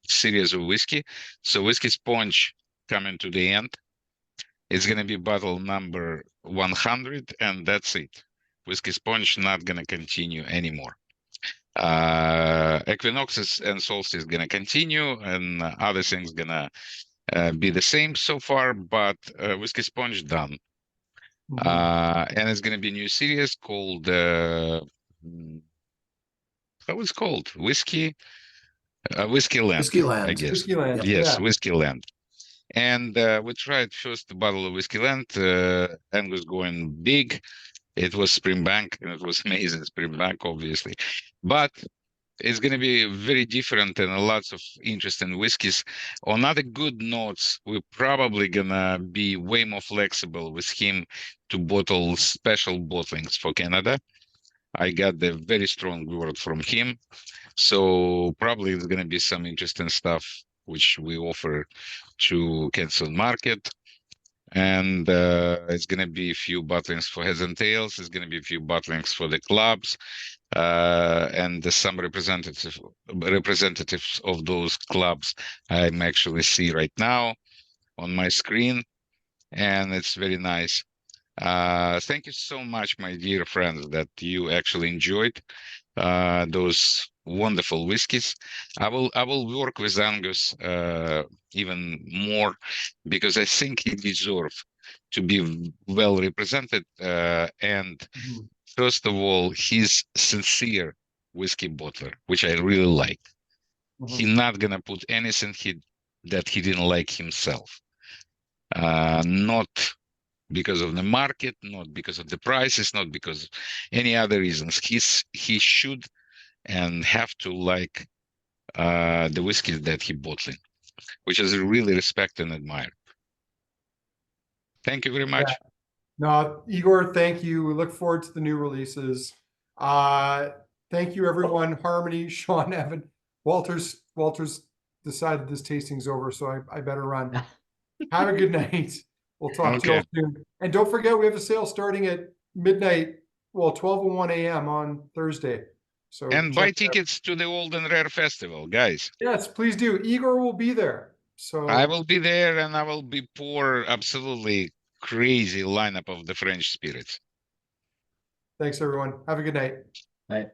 series of whiskey. So Whisky Sponge coming to the end. It's going to be bottle number 100, and that's it. Whisky Sponge not going to continue anymore. Equinox and Solstice is going to continue, and other things going to be the same so far, but Whisky Sponge done. And it's going to be a new series called, how it's called? Whiskey Land. Whiskey Land. I guess. Whiskey Land. Yes, Yeah. Whiskey Land. And we tried first the bottle of Whiskey Land. Angus going big. It was Springbank, and it was amazing Springbank, obviously. But it's going to be very different and lots of interesting whiskeys. On other good notes, we're probably going to be way more flexible with him to bottle special bottlings for Canada. I got the very strong word from him. So probably there's going to be some interesting stuff which we offer to Canadian market. And it's going to be a few bottlings for heads and tails. It's going to be a few bottlings for the clubs. and some representatives of those clubs I'm actually see right now on my screen, and it's very nice. Thank you so much, my dear friends, that you actually enjoyed those wonderful whiskies. I will work with Angus even more, because I think he deserves to be well represented. And first of all, he's sincere whiskey bottler, which I really like. He's not gonna put anything that he didn't like himself. Not because of the market, not because of the prices, not because any other reasons. He should and have to like the whiskey that he bottling, which is really respect and admire. Thank you very much. Yeah. No, Igor, thank you. We look forward to the new releases. Thank you, everyone. Harmony, Sean, Evan, Walter's decided this tasting's over, so I better run. Have a good night. We'll talk to you all soon. And don't forget, we have a sale starting at midnight, well, 12:01 a.m. on Thursday. So And buy tickets to the Old and Rare Festival, guys. Yes, please do. Igor will be there. So I will be there, and I will be pour absolutely crazy lineup of the French spirits. Thanks, everyone. Have a good night. Right.